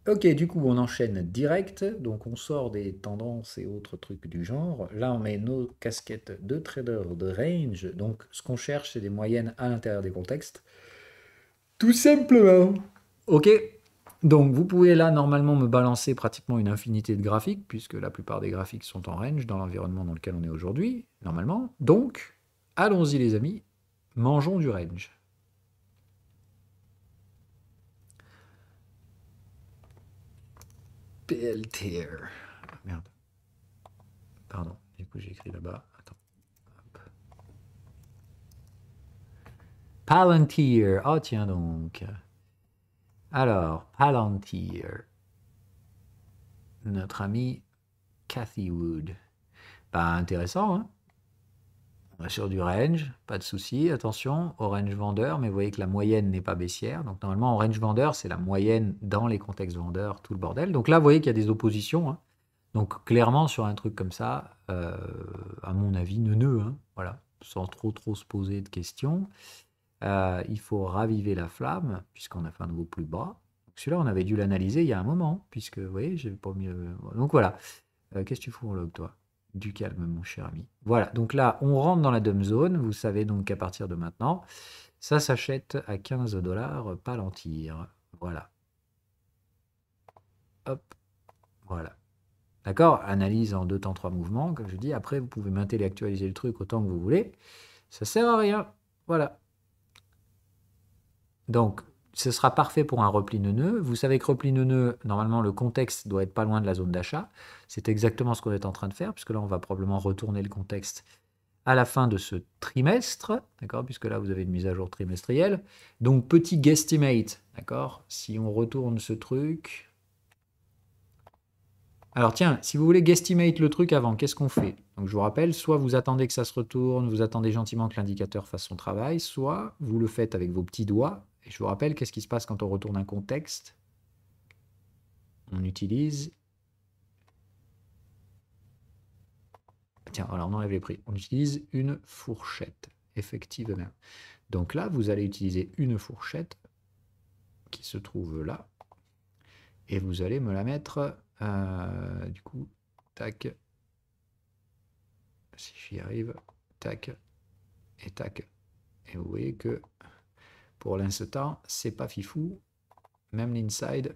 Ok, du coup, on enchaîne direct. Donc, on sort des tendances et autres trucs du genre. Là, on met nos casquettes de trader de range. Donc, ce qu'on cherche, c'est des moyennes à l'intérieur des contextes. Tout simplement. Ok. Donc, vous pouvez là, normalement, me balancer pratiquement une infinité de graphiques, puisque la plupart des graphiques sont en range dans l'environnement dans lequel on est aujourd'hui, normalement. Donc, allons-y, les amis. Mangeons du range. PLTR. Ah, merde. Pardon. Du coup, j'ai écrit là-bas. Attends. Palantir. Oh, tiens donc. Alors, Palantir. Notre ami Cathy Wood. Pas intéressant, hein? On est sur du range, pas de souci. Attention au range vendeur, mais vous voyez que la moyenne n'est pas baissière. Donc, normalement, en range vendeur, c'est la moyenne dans les contextes vendeurs, tout le bordel. Donc là, vous voyez qu'il y a des oppositions, hein. Donc, clairement, sur un truc comme ça, à mon avis, neuneux, hein, voilà, sans trop se poser de questions. Il faut raviver la flamme, puisqu'on a fait un nouveau plus bas. Celui-là, on avait dû l'analyser il y a un moment, puisque, vous voyez, j'ai pas mieux. Donc voilà. Qu'est-ce que tu fous en log, toi? Du calme, mon cher ami. Voilà, donc là, on rentre dans la dumb zone. Vous savez donc qu'à partir de maintenant, ça s'achète à 15 dollars Palantir. Voilà. Hop, voilà. D'accord? Analyse en 2 temps 3 mouvements, comme je dis. Après, vous pouvez m'intellectualiser le truc autant que vous voulez. Ça sert à rien. Voilà. Donc, ce sera parfait pour un repli neuneux. Vous savez que repli neuneux, normalement, le contexte doit être pas loin de la zone d'achat. C'est exactement ce qu'on est en train de faire, puisque là, on va probablement retourner le contexte à la fin de ce trimestre, d'accord, puisque là, vous avez une mise à jour trimestrielle. Donc, petit guesstimate, d'accord, si on retourne ce truc. Alors, tiens, si vous voulez guesstimate le truc avant, qu'est-ce qu'on fait? Donc, je vous rappelle, soit vous attendez que ça se retourne, vous attendez gentiment que l'indicateur fasse son travail, soit vous le faites avec vos petits doigts. Et je vous rappelle, qu'est-ce qui se passe quand on retourne un contexte? On utilise... Tiens, voilà, on enlève les prix. On utilise une fourchette, effectivement. Donc là, vous allez utiliser une fourchette qui se trouve là. Et vous allez me la mettre, du coup, tac, si j'y arrive, tac, et tac. Et vous voyez que pour l'instant, c'est pas fifou. Même l'inside,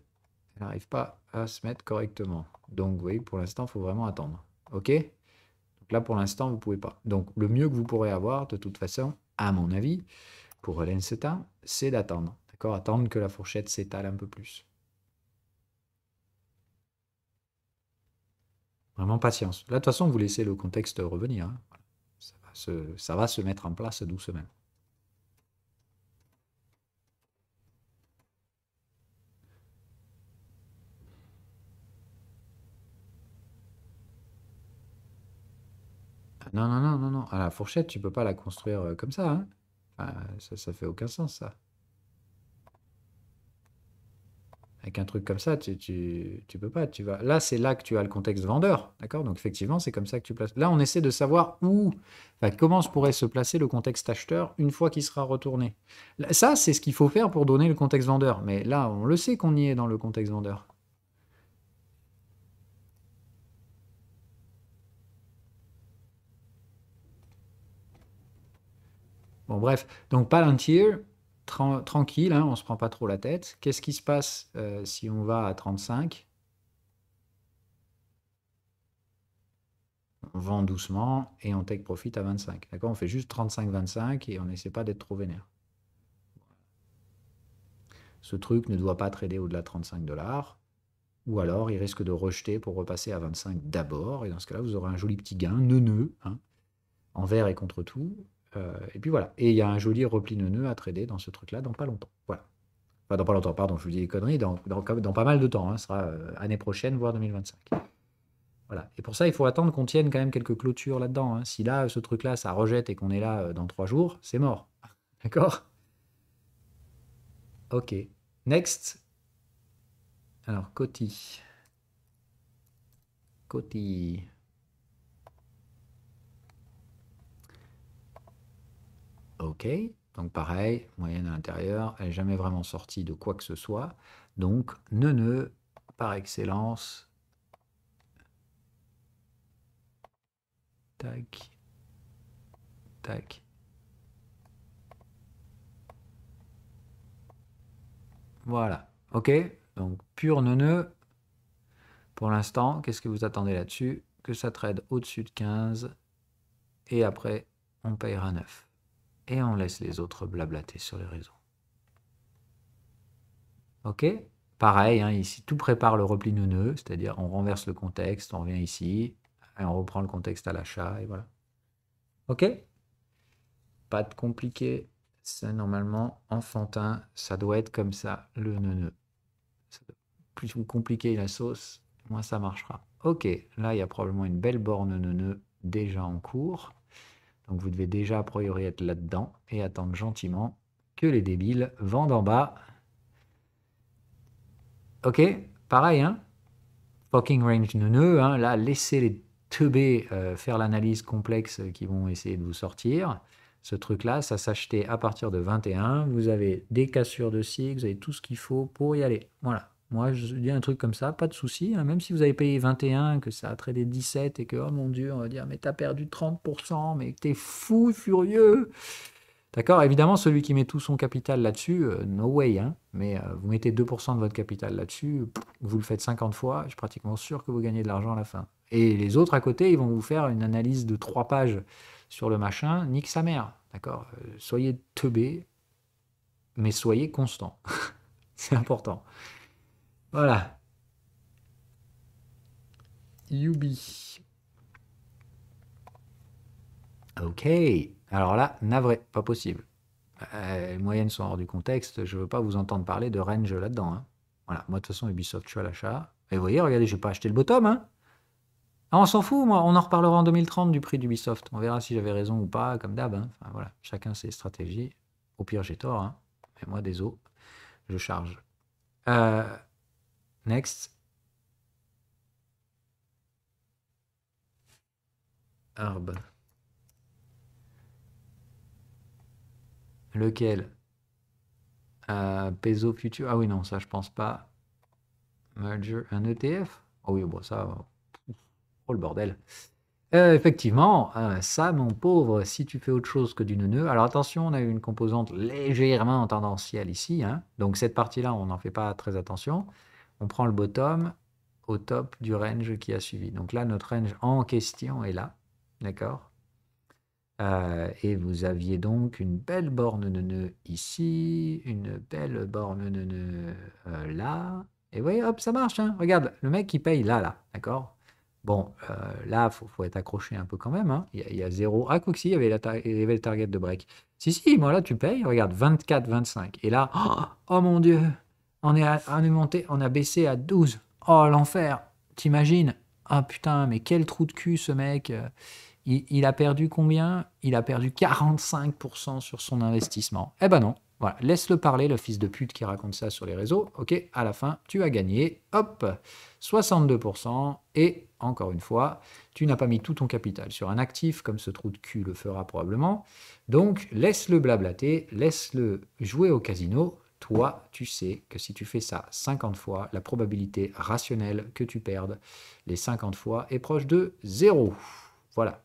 elle n'arrive pas à se mettre correctement. Donc, vous voyez que pour l'instant, il faut vraiment attendre. OK? Donc là, pour l'instant, vous ne pouvez pas. Donc, le mieux que vous pourrez avoir, de toute façon, à mon avis, pour l'instant, c'est d'attendre. D'accord? Attendre que la fourchette s'étale un peu plus. Vraiment patience. Là, de toute façon, vous laissez le contexte revenir, hein. Ça va se mettre en place doucement. Ah, non, non, non, non, non. À la fourchette, tu peux pas la construire comme ça, hein. Enfin, ça fait aucun sens, ça. Avec un truc comme ça, tu peux pas. Tu vas... Là, c'est là que tu as le contexte vendeur. D'accord? Donc, effectivement, c'est comme ça que tu places. Là, on essaie de savoir où, enfin, comment se pourrait se placer le contexte acheteur une fois qu'il sera retourné. Ça, c'est ce qu'il faut faire pour donner le contexte vendeur. Mais là, on le sait qu'on y est dans le contexte vendeur. Bon, bref. Donc, Palantir, tranquille, hein, on ne se prend pas trop la tête. Qu'est-ce qui se passe si on va à 35? On vend doucement et on take profit à 25. D'accord? On fait juste 35-25 et on n'essaie pas d'être trop vénère. Ce truc ne doit pas trader au-delà de 35 dollars. Ou alors, il risque de rejeter pour repasser à 25 d'abord. Et dans ce cas-là, vous aurez un joli petit gain neuneux, hein, envers et contre tout. Et puis voilà. Et il y a un joli repli neuneux à trader dans ce truc-là dans pas longtemps. Voilà. Enfin, dans pas longtemps, pardon, je vous dis des conneries. Dans pas mal de temps. Hein, ce sera année prochaine, voire 2025. Voilà. Et pour ça, il faut attendre qu'on tienne quand même quelques clôtures là-dedans, hein. Si là, ce truc-là, ça rejette et qu'on est là dans 3 jours, c'est mort. D'accord? Ok. Next. Alors, Coty. Coty. Ok. Donc pareil, moyenne à l'intérieur, elle n'est jamais vraiment sortie de quoi que ce soit. Donc, neuneu, par excellence. Tac. Tac. Voilà. OK. Donc, pur neuneu. Pour l'instant, qu'est-ce que vous attendez là-dessus? Que ça trade au-dessus de 15. Et après, on payera 9. Et on laisse les autres blablater sur les réseaux. OK? Pareil, hein, ici, tout prépare le repli neuneu, c'est-à-dire on renverse le contexte, on revient ici, et on reprend le contexte à l'achat, et voilà. OK? Pas de compliqué, c'est normalement enfantin, ça doit être comme ça, le neuneu. Plus vous compliquez la sauce, moins ça marchera. OK, là, il y a probablement une belle borne neuneu déjà en cours. Donc vous devez déjà a priori être là-dedans et attendre gentiment que les débiles vendent en bas. Ok, pareil, hein. Fucking range neuneu, hein. Là, laissez les teubés faire l'analyse complexe qui vont essayer de vous sortir. Ce truc-là, ça s'achetait à partir de 21. Vous avez des cassures de SIG, vous avez tout ce qu'il faut pour y aller. Voilà. Moi, je dis un truc comme ça, pas de souci, hein. Même si vous avez payé 21, que ça a tradé 17 et que, oh mon Dieu, on va dire, mais t'as perdu 30%, mais t'es fou, furieux. D'accord? Évidemment, celui qui met tout son capital là-dessus, no way, hein. Mais vous mettez 2% de votre capital là-dessus, vous le faites 50 fois, je suis pratiquement sûr que vous gagnez de l'argent à la fin. Et les autres à côté, ils vont vous faire une analyse de 3 pages sur le machin, nique sa mère. D'accord? Soyez teubés, mais soyez constant. C'est important. Voilà. Yubi. Ok. Alors là, navré, pas possible. Les moyennes sont hors du contexte, je ne veux pas vous entendre parler de range là-dedans, hein. Voilà, moi de toute façon, Ubisoft, je suis à l'achat. Et vous voyez, regardez, je n'ai pas acheté le bottom, hein. Ah, on s'en fout, moi, on en reparlera en 2030 du prix d'Ubisoft. On verra si j'avais raison ou pas, comme d'hab, hein. Enfin, voilà, chacun ses stratégies. Au pire, j'ai tort, hein. Mais moi, désolé, je charge. Next. Herb. Lequel? Peso Future. Ah oui, non, ça, je pense pas. Merger, un ETF? Oh oui, bon, ça. Oh le bordel. Effectivement, ça, mon pauvre, si tu fais autre chose que du neuneu. Alors attention, on a eu une composante légèrement tendancielle ici, hein. Donc cette partie-là, on n'en fait pas très attention. On prend le bottom au top du range qui a suivi. Donc là, notre range en question est là. D'accord? Et vous aviez donc une belle borne neuneu ici, une belle borne neuneu là. Et vous voyez, hop, ça marche, hein. Regarde, le mec qui paye là, d'accord? Bon, là, faut être accroché un peu quand même, hein. Il y a 0. Ah, quoi que si, il y avait le target de break. Si, moi là, tu payes, regarde, 24, 25. Et là, oh mon Dieu, on est monté, on a baissé à 12. Oh, l'enfer, t'imagines? Ah putain, mais quel trou de cul ce mec. Il a perdu combien? Il a perdu 45% sur son investissement. Eh ben non, voilà, laisse-le parler, le fils de pute qui raconte ça sur les réseaux. Ok, à la fin, tu as gagné, hop, 62%. Et encore une fois, tu n'as pas mis tout ton capital sur un actif, comme ce trou de cul le fera probablement. Donc, laisse-le blablater, laisse-le jouer au casino. Toi, tu sais que si tu fais ça 50 fois, la probabilité rationnelle que tu perdes les 50 fois est proche de 0. Voilà.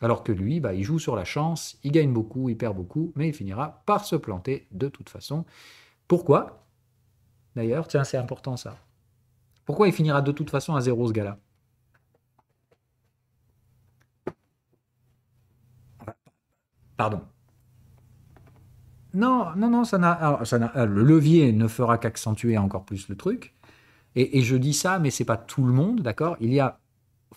Alors que lui, bah, il joue sur la chance, il gagne beaucoup, il perd beaucoup, mais il finira par se planter de toute façon. Pourquoi? D'ailleurs, tiens, c'est important ça. Pourquoi il finira de toute façon à 0 ce gars-là? Pardon. Non, ça n'a, le levier ne fera qu'accentuer encore plus le truc. Et je dis ça, mais c'est pas tout le monde, d'accord? Il y a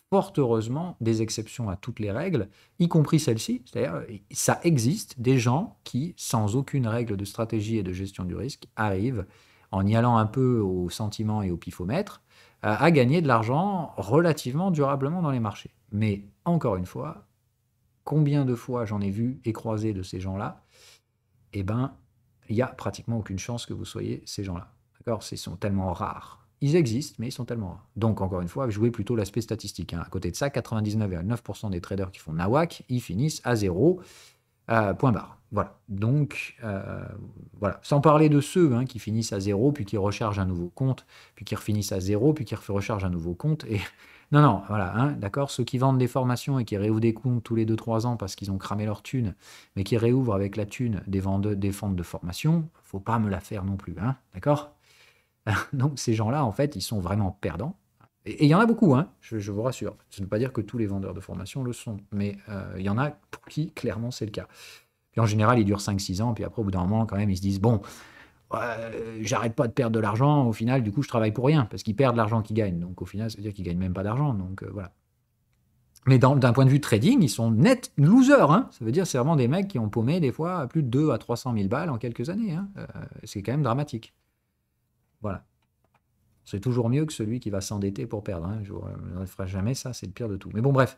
fort heureusement des exceptions à toutes les règles, y compris celle-ci. C'est-à-dire, ça existe des gens qui, sans aucune règle de stratégie et de gestion du risque, arrivent, en y allant un peu au sentiment et au pifomètre, à gagner de l'argent relativement durablement dans les marchés. Mais encore une fois, combien de fois j'en ai vu et croisé de ces gens-là? Eh ben, il n'y a pratiquement aucune chance que vous soyez ces gens-là. D'accord? Ils sont tellement rares. Ils existent, mais ils sont tellement rares. Donc, encore une fois, jouez plutôt l'aspect statistique, hein. À côté de ça, 99,9% des traders qui font nawak, ils finissent à 0. Point barre. Voilà. Donc, voilà. Sans parler de ceux qui finissent à 0, puis qui rechargent un nouveau compte, puis qui refinissent à 0, puis qui rechargent un nouveau compte. Et non, non, voilà, d'accord. Ceux qui vendent des formations et qui réouvrent des comptes tous les 2-3 ans parce qu'ils ont cramé leur thune, mais qui réouvrent avec la thune des ventes de formation, faut pas me la faire non plus, d'accord. Donc ces gens-là, en fait, ils sont vraiment perdants. Et il y en a beaucoup, je vous rassure. Ça ne veut pas dire que tous les vendeurs de formation le sont, mais il y en a pour qui, clairement, c'est le cas. Puis en général, ils durent 5-6 ans, puis après, au bout d'un moment, quand même, ils se disent, bon, j'arrête pas de perdre de l'argent, au final, du coup, je travaille pour rien, parce qu'ils perdent l'argent qu'ils gagnent. Donc au final, ça veut dire qu'ils gagnent même pas d'argent, donc voilà. Mais d'un point de vue trading, ils sont net losers, Ça veut dire c'est vraiment des mecs qui ont paumé des fois plus de 2 à 300 000 balles en quelques années, c'est quand même dramatique. Voilà. C'est toujours mieux que celui qui va s'endetter pour perdre. Je ne ferai jamais ça, c'est le pire de tout. Mais bon, bref.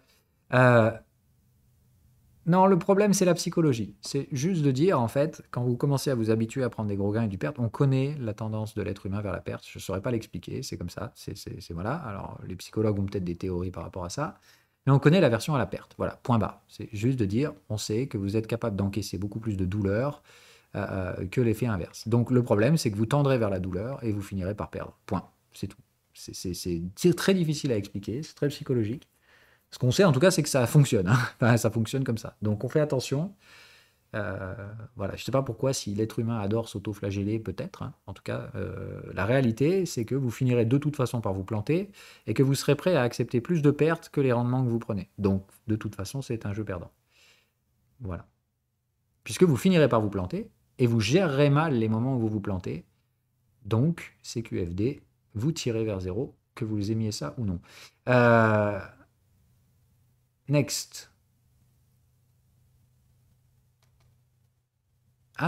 Non, le problème, c'est la psychologie. C'est juste de dire, en fait, quand vous commencez à vous habituer à prendre des gros gains et du perte, on connaît la tendance de l'être humain vers la perte. Je ne saurais pas l'expliquer, c'est comme ça. C'est voilà. Alors, les psychologues ont peut-être des théories par rapport à ça. Mais on connaît l'aversion à la perte. Voilà, point barre. C'est juste de dire, on sait que vous êtes capable d'encaisser beaucoup plus de douleur que l'effet inverse. Donc, le problème, c'est que vous tendrez vers la douleur et vous finirez par perdre. Point. C'est tout. C'est très difficile à expliquer, c'est très psychologique. Ce qu'on sait en tout cas, c'est que ça fonctionne. Enfin, ça fonctionne comme ça. Donc on fait attention. Voilà, je ne sais pas pourquoi, si l'être humain adore s'auto-flageller, peut-être. En tout cas, la réalité, c'est que vous finirez de toute façon par vous planter et que vous serez prêt à accepter plus de pertes que les rendements que vous prenez. Donc, de toute façon, c'est un jeu perdant. Voilà. Puisque vous finirez par vous planter et vous gérerez mal les moments où vous vous plantez. Donc, CQFD, vous tirez vers zéro, que vous aimiez ça ou non. Next.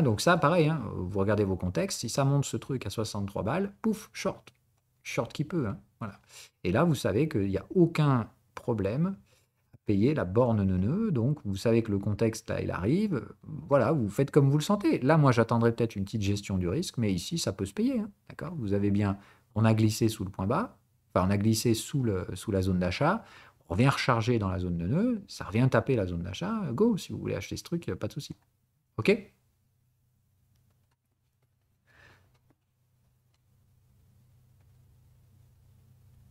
Donc ça, pareil, vous regardez vos contextes, si ça monte ce truc à 63 balles, pouf, short. Short qui peut, voilà. Et là, vous savez qu'il n'y a aucun problème à payer la borne neuneu, donc vous savez que le contexte, là, il arrive, voilà, vous faites comme vous le sentez. Là, moi, j'attendrai peut-être une petite gestion du risque, mais ici, ça peut se payer, d'accord. Vous avez bien, on a glissé sous le point bas, enfin, on a glissé sous la zone d'achat, on revient recharger dans la zone neuneu, ça revient taper la zone d'achat, go, si vous voulez acheter ce truc, pas de souci. OK ?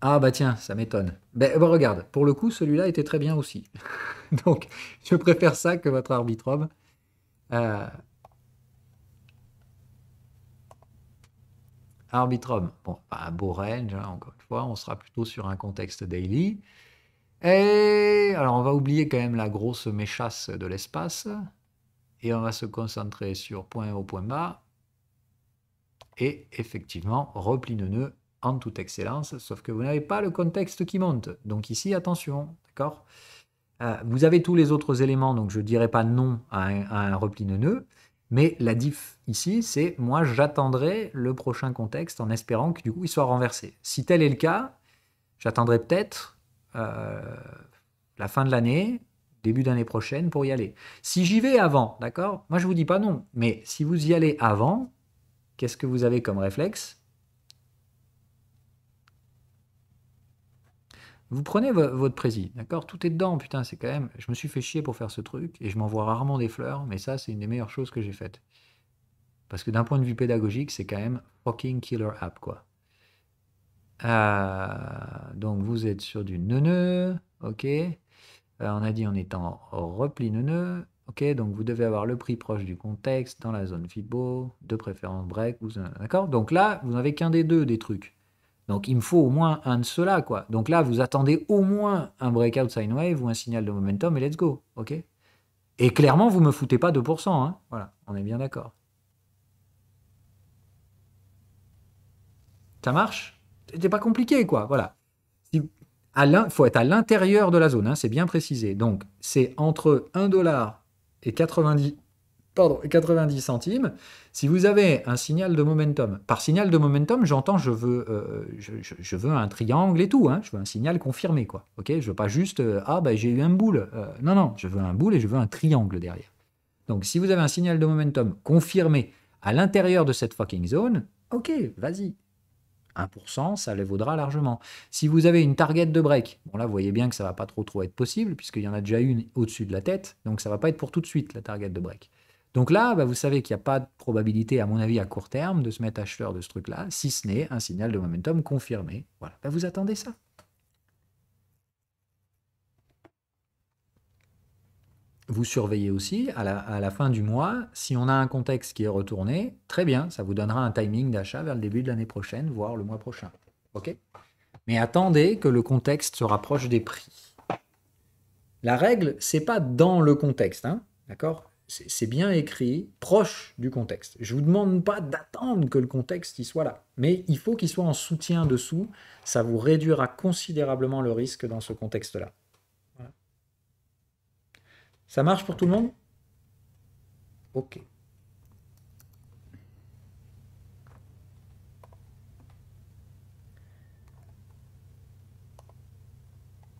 Ah bah tiens, ça m'étonne. Regarde, pour le coup, celui-là était très bien aussi. Donc, je préfère ça que votre Arbitrum. Arbitrum, bon, pas un beau range, encore une fois, on sera plutôt sur un contexte daily. Et alors, on va oublier quand même la grosse méchasse de l'espace. Et on va se concentrer sur point haut, point bas. Et effectivement, repli neuneux en toute excellence, sauf que vous n'avez pas le contexte qui monte. Donc ici, attention, d'accord. Vous avez tous les autres éléments, donc je ne dirais pas non à un repli neuneux, mais la diff ici, c'est moi j'attendrai le prochain contexte en espérant que du coup il soit renversé. Si tel est le cas, j'attendrai peut-être la fin de l'année, début d'année prochaine pour y aller. Si j'y vais avant, d'accord, moi je vous dis pas non, mais si vous y allez avant, qu'est-ce que vous avez comme réflexe? Vous prenez votre prési, d'accord? Tout est dedans, putain, c'est quand même... Je me suis fait chier pour faire ce truc, et je m'envoie rarement des fleurs, mais ça, c'est une des meilleures choses que j'ai faites. Parce que d'un point de vue pédagogique, c'est quand même fucking killer app, quoi. Donc, vous êtes sur du neuneu, ok. On a dit on est en repli neuneu, ok. Donc, vous devez avoir le prix proche du contexte dans la zone FIBO, de préférence break, d'accord? Donc là, vous n'avez qu'un des deux des trucs. Donc il me faut au moins un de ceux-là, quoi. Donc là, vous attendez au moins un breakout sine wave ou un signal de momentum et let's go, ok? Et clairement, vous me foutez pas 2%, Voilà, on est bien d'accord. Ça marche? C'était pas compliqué, quoi, voilà. Il faut être à l'intérieur de la zone, c'est bien précisé. Donc c'est entre 1$ et 90 centimes. Si vous avez un signal de momentum, par signal de momentum, j'entends je veux un triangle et tout, je veux un signal confirmé, quoi. Ok, je veux pas juste j'ai eu un boule. Non, non, je veux un boule et je veux un triangle derrière. Donc si vous avez un signal de momentum confirmé à l'intérieur de cette fucking zone, ok, vas-y. 1%, ça les vaudra largement. Si vous avez une target de break, bon là vous voyez bien que ça va pas trop être possible, puisqu'il y en a déjà une au-dessus de la tête, donc ça va pas être pour tout de suite la target de break. Donc là, bah, vous savez qu'il n'y a pas de probabilité, à mon avis, à court terme, de se mettre acheteur de ce truc-là, si ce n'est un signal de momentum confirmé. Voilà, bah, vous attendez ça. Vous surveillez aussi, à la fin du mois, si on a un contexte qui est retourné, très bien, ça vous donnera un timing d'achat vers le début de l'année prochaine, voire le mois prochain. OK? Mais attendez que le contexte se rapproche des prix. La règle, c'est pas dans le contexte, hein, d'accord? C'est bien écrit, proche du contexte. Je vous demande pas d'attendre que le contexte y soit là, mais il faut qu'il soit en soutien dessous. Ça vous réduira considérablement le risque dans ce contexte-là. Voilà. Ça marche pour tout le monde? Ok.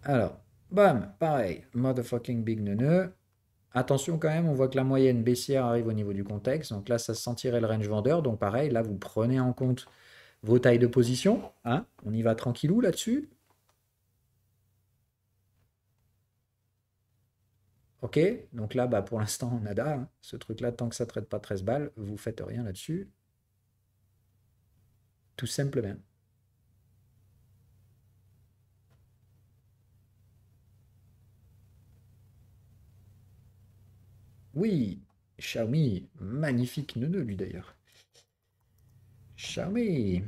Alors, bam, pareil, motherfucking big neuneu. Attention quand même, on voit que la moyenne baissière arrive au niveau du contexte. Donc là, ça se sentirait le range vendeur. Donc pareil, là, vous prenez en compte vos tailles de position. Hein, on y va tranquillou là-dessus. Ok, donc là, bah, pour l'instant, nada. Hein. Ce truc-là, tant que ça ne traite pas 13 balles, vous faites rien là-dessus. Tout simplement. Oui, Xiaomi, magnifique neuneu lui d'ailleurs. Xiaomi.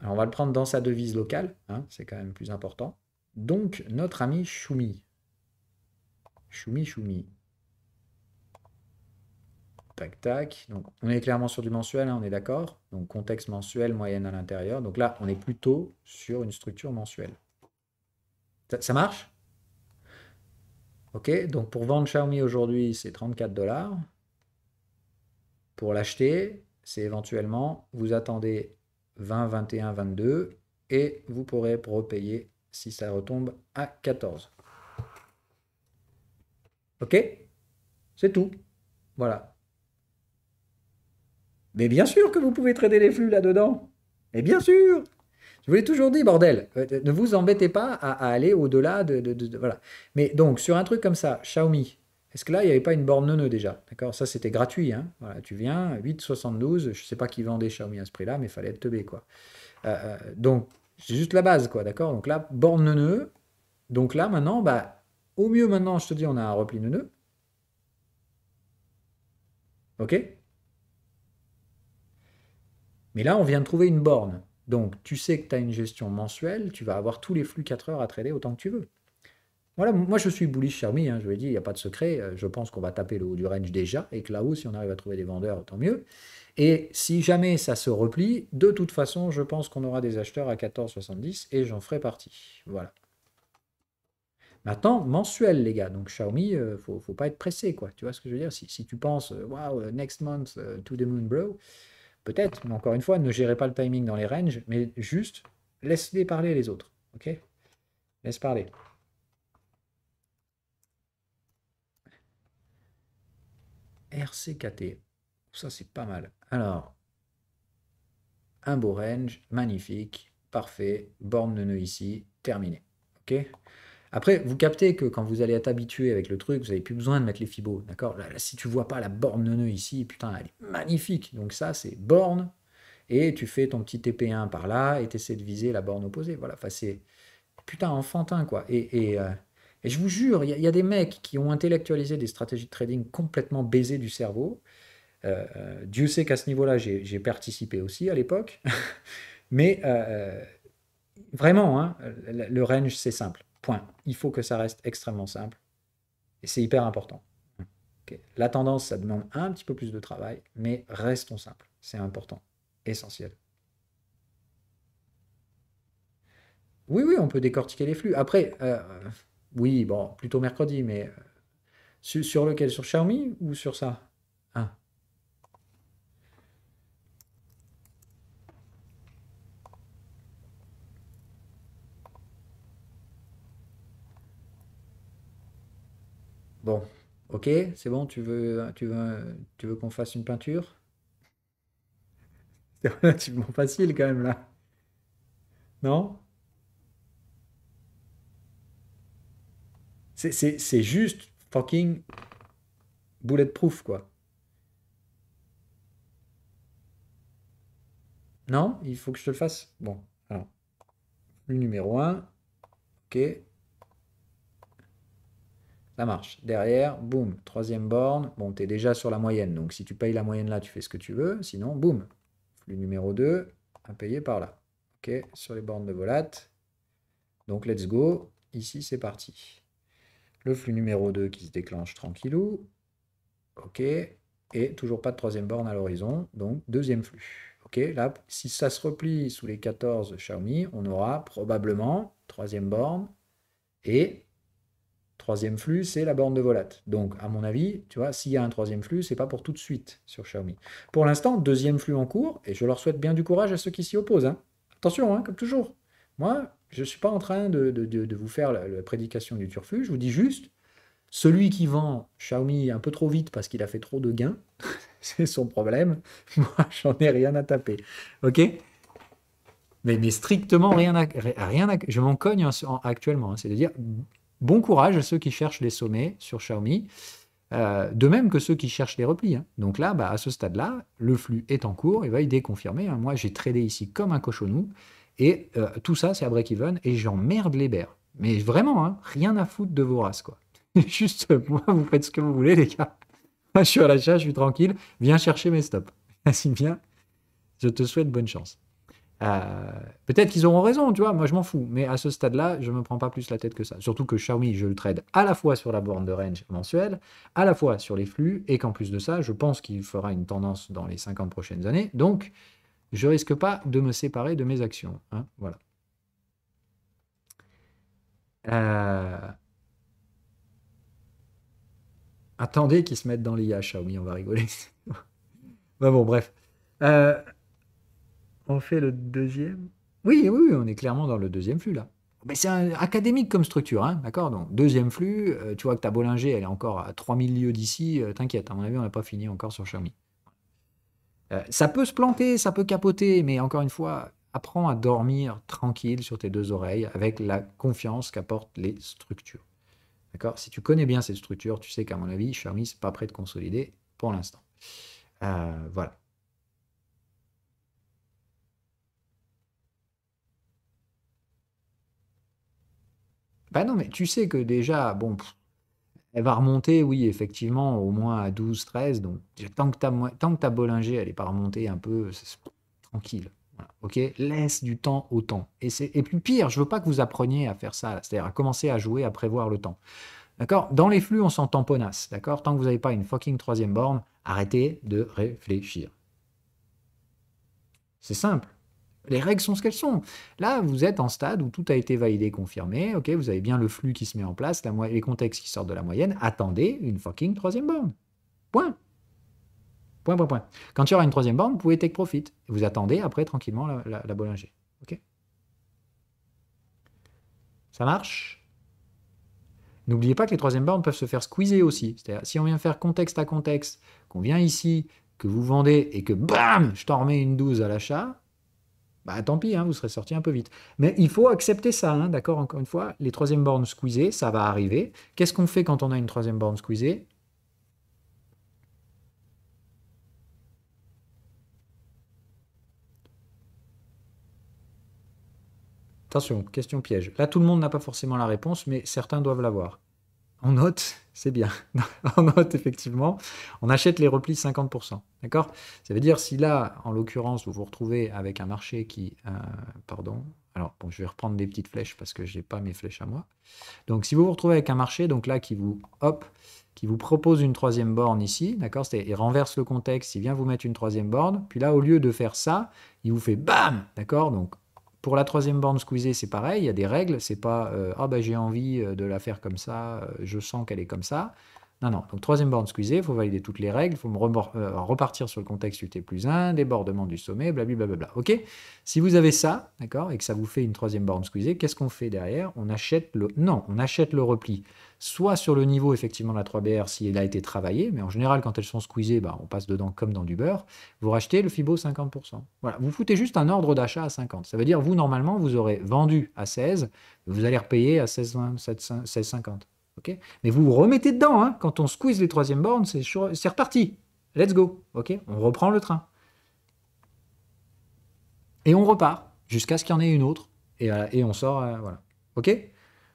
Alors on va le prendre dans sa devise locale, hein, c'est quand même plus important. Donc notre ami Xiaomi. Xiaomi, Xiaomi. Tac, tac. Donc on est clairement sur du mensuel, hein, on est d'accord. Donc contexte mensuel, moyenne à l'intérieur. Donc là, on est plutôt sur une structure mensuelle. Ça marche? Ok, donc pour vendre Xiaomi aujourd'hui, c'est 34 dollars. Pour l'acheter, c'est éventuellement, vous attendez 20, 21, 22 et vous pourrez repayer si ça retombe à 14. Ok? C'est tout. Voilà. Mais bien sûr que vous pouvez trader les flux là-dedans. Mais bien sûr! Je vous l'ai toujours dit, bordel. Ne vous embêtez pas à aller au-delà voilà. Mais donc, sur un truc comme ça, Xiaomi, est-ce que là, il n'y avait pas une borne neuneu déjà? D'accord? Ça, c'était gratuit. Hein. Voilà, tu viens, 8,72. Je ne sais pas qui vendait Xiaomi à ce prix-là, mais il fallait être teubé, quoi. Donc, c'est juste la base, quoi. D'accord? Donc là, borne neuneu. Donc là, maintenant, bah, au mieux, maintenant, je te dis, on a un repli neuneu. OK? Mais là, on vient de trouver une borne. Donc, tu sais que tu as une gestion mensuelle, tu vas avoir tous les flux 4 heures à trader autant que tu veux. Voilà, moi je suis bullish Xiaomi, hein, je l'ai dit, il n'y a pas de secret. Je pense qu'on va taper le haut du range déjà, et que là-haut, si on arrive à trouver des vendeurs, tant mieux. Et si jamais ça se replie, de toute façon, je pense qu'on aura des acheteurs à 14,70 et j'en ferai partie. Voilà. Maintenant, mensuel, les gars. Donc Xiaomi, faut pas être pressé, quoi. Tu vois ce que je veux dire? Si tu penses, wow, next month, to the moon, bro, peut-être, mais encore une fois, ne gérez pas le timing dans les ranges, mais juste laisse-les parler les autres. Ok? Laisse parler. RCKT. Ça, c'est pas mal. Alors, un beau range, magnifique, parfait, borne de nœud ici, terminé. Ok? Après, vous captez que quand vous allez être habitué avec le truc, vous n'avez plus besoin de mettre les fibos, d'accord? Là, si tu vois pas la borne de nœud ici, putain, elle est magnifique. Donc ça, c'est borne, et tu fais ton petit TP1 par là, et tu essaies de viser la borne opposée. Voilà, enfin, c'est putain enfantin, quoi. Et je vous jure, il y a des mecs qui ont intellectualisé des stratégies de trading complètement baisées du cerveau. Dieu sait qu'à ce niveau-là, j'ai participé aussi à l'époque. Mais vraiment, hein, le range, c'est simple. Point. Il faut que ça reste extrêmement simple. Et c'est hyper important. Ok. La tendance, ça demande un petit peu plus de travail, mais restons simples. C'est important. Essentiel. Oui, oui, on peut décortiquer les flux. Après, oui, bon, plutôt mercredi, mais sur lequel? Sur Xiaomi ou sur ça? Ah, bon. Ok, c'est bon, tu veux qu'on fasse une peinture? C'est relativement facile quand même là. Non? C'est juste fucking bulletproof, quoi. Non? Il faut que je te le fasse? Bon, alors, flux numéro un, ok, ça marche. Derrière, boum, troisième borne. Bon, tu es déjà sur la moyenne, donc si tu payes la moyenne là, tu fais ce que tu veux. Sinon, boum, flux numéro 2 à payer par là. Ok, sur les bornes de Volat. Donc, let's go. Ici, c'est parti. Le flux numéro 2 qui se déclenche tranquillou. Ok. Et toujours pas de troisième borne à l'horizon. Donc, deuxième flux. Ok, là, si ça se replie sous les 14 Xiaomi, on aura probablement troisième borne et troisième flux, c'est la borne de Volat. Donc, à mon avis, tu vois, s'il y a un troisième flux, c'est pas pour tout de suite sur Xiaomi. Pour l'instant, deuxième flux en cours, et je leur souhaite bien du courage à ceux qui s'y opposent, hein. Attention, hein, comme toujours. Moi, je ne suis pas en train de vous faire la prédication du turfu, je vous dis juste, celui qui vend Xiaomi un peu trop vite parce qu'il a fait trop de gains, c'est son problème. Moi, j'en ai rien à taper. Ok? Mais strictement rien à, je m'en cogne actuellement, hein. C'est-à-dire, bon courage à ceux qui cherchent les sommets sur Xiaomi, de même que ceux qui cherchent les replis, hein. Donc là, bah, à ce stade-là, le flux est en cours, il va y déconfirmer, hein. Moi, j'ai tradé ici comme un cochonou, et tout ça, c'est à break-even, et j'emmerde les bears. Mais vraiment, hein, rien à foutre de vos races, quoi. Juste, moi, vous faites ce que vous voulez, les gars. Moi, je suis à l'achat, je suis tranquille, viens chercher mes stops. Si bien, je te souhaite bonne chance. Peut-être qu'ils auront raison, tu vois, moi je m'en fous, mais à ce stade-là, je ne me prends pas plus la tête que ça. Surtout que Xiaomi, je le trade à la fois sur la borne de range mensuelle, à la fois sur les flux, et qu'en plus de ça, je pense qu'il fera une tendance dans les 50 prochaines années, donc je risque pas de me séparer de mes actions, hein, voilà. Euh, Attendez qu'ils se mettent dans l'IA, Xiaomi, on va rigoler. Bah bon, bref. Euh, On fait le deuxième. Oui, oui, oui, on est clairement dans le deuxième flux là. Mais c'est académique comme structure, hein, d'accord? Donc, deuxième flux, tu vois que ta Bollinger, elle est encore à 3000 lieues d'ici, t'inquiète, à mon avis, on n'a pas fini encore sur Xiaomi. Ça peut se planter, ça peut capoter, mais encore une fois, apprends à dormir tranquille sur tes deux oreilles avec la confiance qu'apportent les structures. D'accord? Si tu connais bien ces structures, tu sais qu'à mon avis, Xiaomi, c'est pas prêt de consolider pour l'instant. Voilà. Bah non, mais tu sais que déjà, bon, elle va remonter, oui, effectivement, au moins à 12, 13. Donc, tant que ta Bollinger, elle n'est pas remontée un peu, tranquille. Voilà, ok? Laisse du temps au temps. Et puis pire, je veux pas que vous appreniez à faire ça, c'est-à-dire à commencer à jouer, à prévoir le temps. D'accord? Dans les flux, on s'en tamponnasse. D'accord? Tant que vous n'avez pas une fucking troisième borne, arrêtez de réfléchir. C'est simple. Les règles sont ce qu'elles sont. Là, vous êtes en stade où tout a été validé, confirmé. Ok, vous avez bien le flux qui se met en place, les contextes qui sortent de la moyenne. Attendez une fucking troisième borne. Point. Point, point, point. Quand il y aura une troisième borne, vous pouvez take profit. Vous attendez après tranquillement la Bollinger. Ok? Ça marche? N'oubliez pas que les troisièmes bornes peuvent se faire squeezer aussi. C'est-à-dire, si on vient faire contexte à contexte, qu'on vient ici, que vous vendez et que bam, je t'en remets une 12 à l'achat, bah tant pis, hein, vous serez sorti un peu vite. Mais il faut accepter ça, hein, d'accord? Encore une fois, les troisièmes bornes squeezées, ça va arriver. Qu'est-ce qu'on fait quand on a une troisième borne squeezée? Attention, question piège. Là, tout le monde n'a pas forcément la réponse, mais certains doivent l'avoir. On note, c'est bien. On note effectivement, on achète les replis 50%. D'accord? Ça veut dire si là, en l'occurrence, vous vous retrouvez avec un marché qui. Pardon. Alors, bon, je vais reprendre des petites flèches parce que je n'ai pas mes flèches à moi. Donc, si vous vous retrouvez avec un marché, donc là, qui vous, hop, qui vous propose une troisième borne ici, d'accord? Il renverse le contexte, il vient vous mettre une troisième borne, puis là, au lieu de faire ça, il vous fait BAM! D'accord? Donc, pour la troisième borne squeezée, c'est pareil, il y a des règles, c'est pas ah bah j'ai envie de la faire comme ça, je sens qu'elle est comme ça. Non, non. Donc, troisième borne squeezée, il faut valider toutes les règles, il faut repartir sur le contexte UT+1, débordement du sommet, blablabla. OK? Si vous avez ça, d'accord, et que ça vous fait une troisième borne squeezée, qu'est-ce qu'on fait derrière? On achète le... Non, on achète le repli. Soit sur le niveau, effectivement, de la 3BR, s'il a été travaillé, mais en général, quand elles sont squeezées, bah, on passe dedans comme dans du beurre. Vous rachetez le Fibo 50%. Voilà, vous foutez juste un ordre d'achat à 50. Ça veut dire, vous, normalement, vous aurez vendu à 16, vous allez repayer à 16,50. Okay, mais vous vous remettez dedans, hein. Quand on squeeze les troisièmes bornes, c'est reparti. Let's go. Okay, on reprend le train. Et on repart jusqu'à ce qu'il y en ait une autre. Et on sort. Voilà. OK?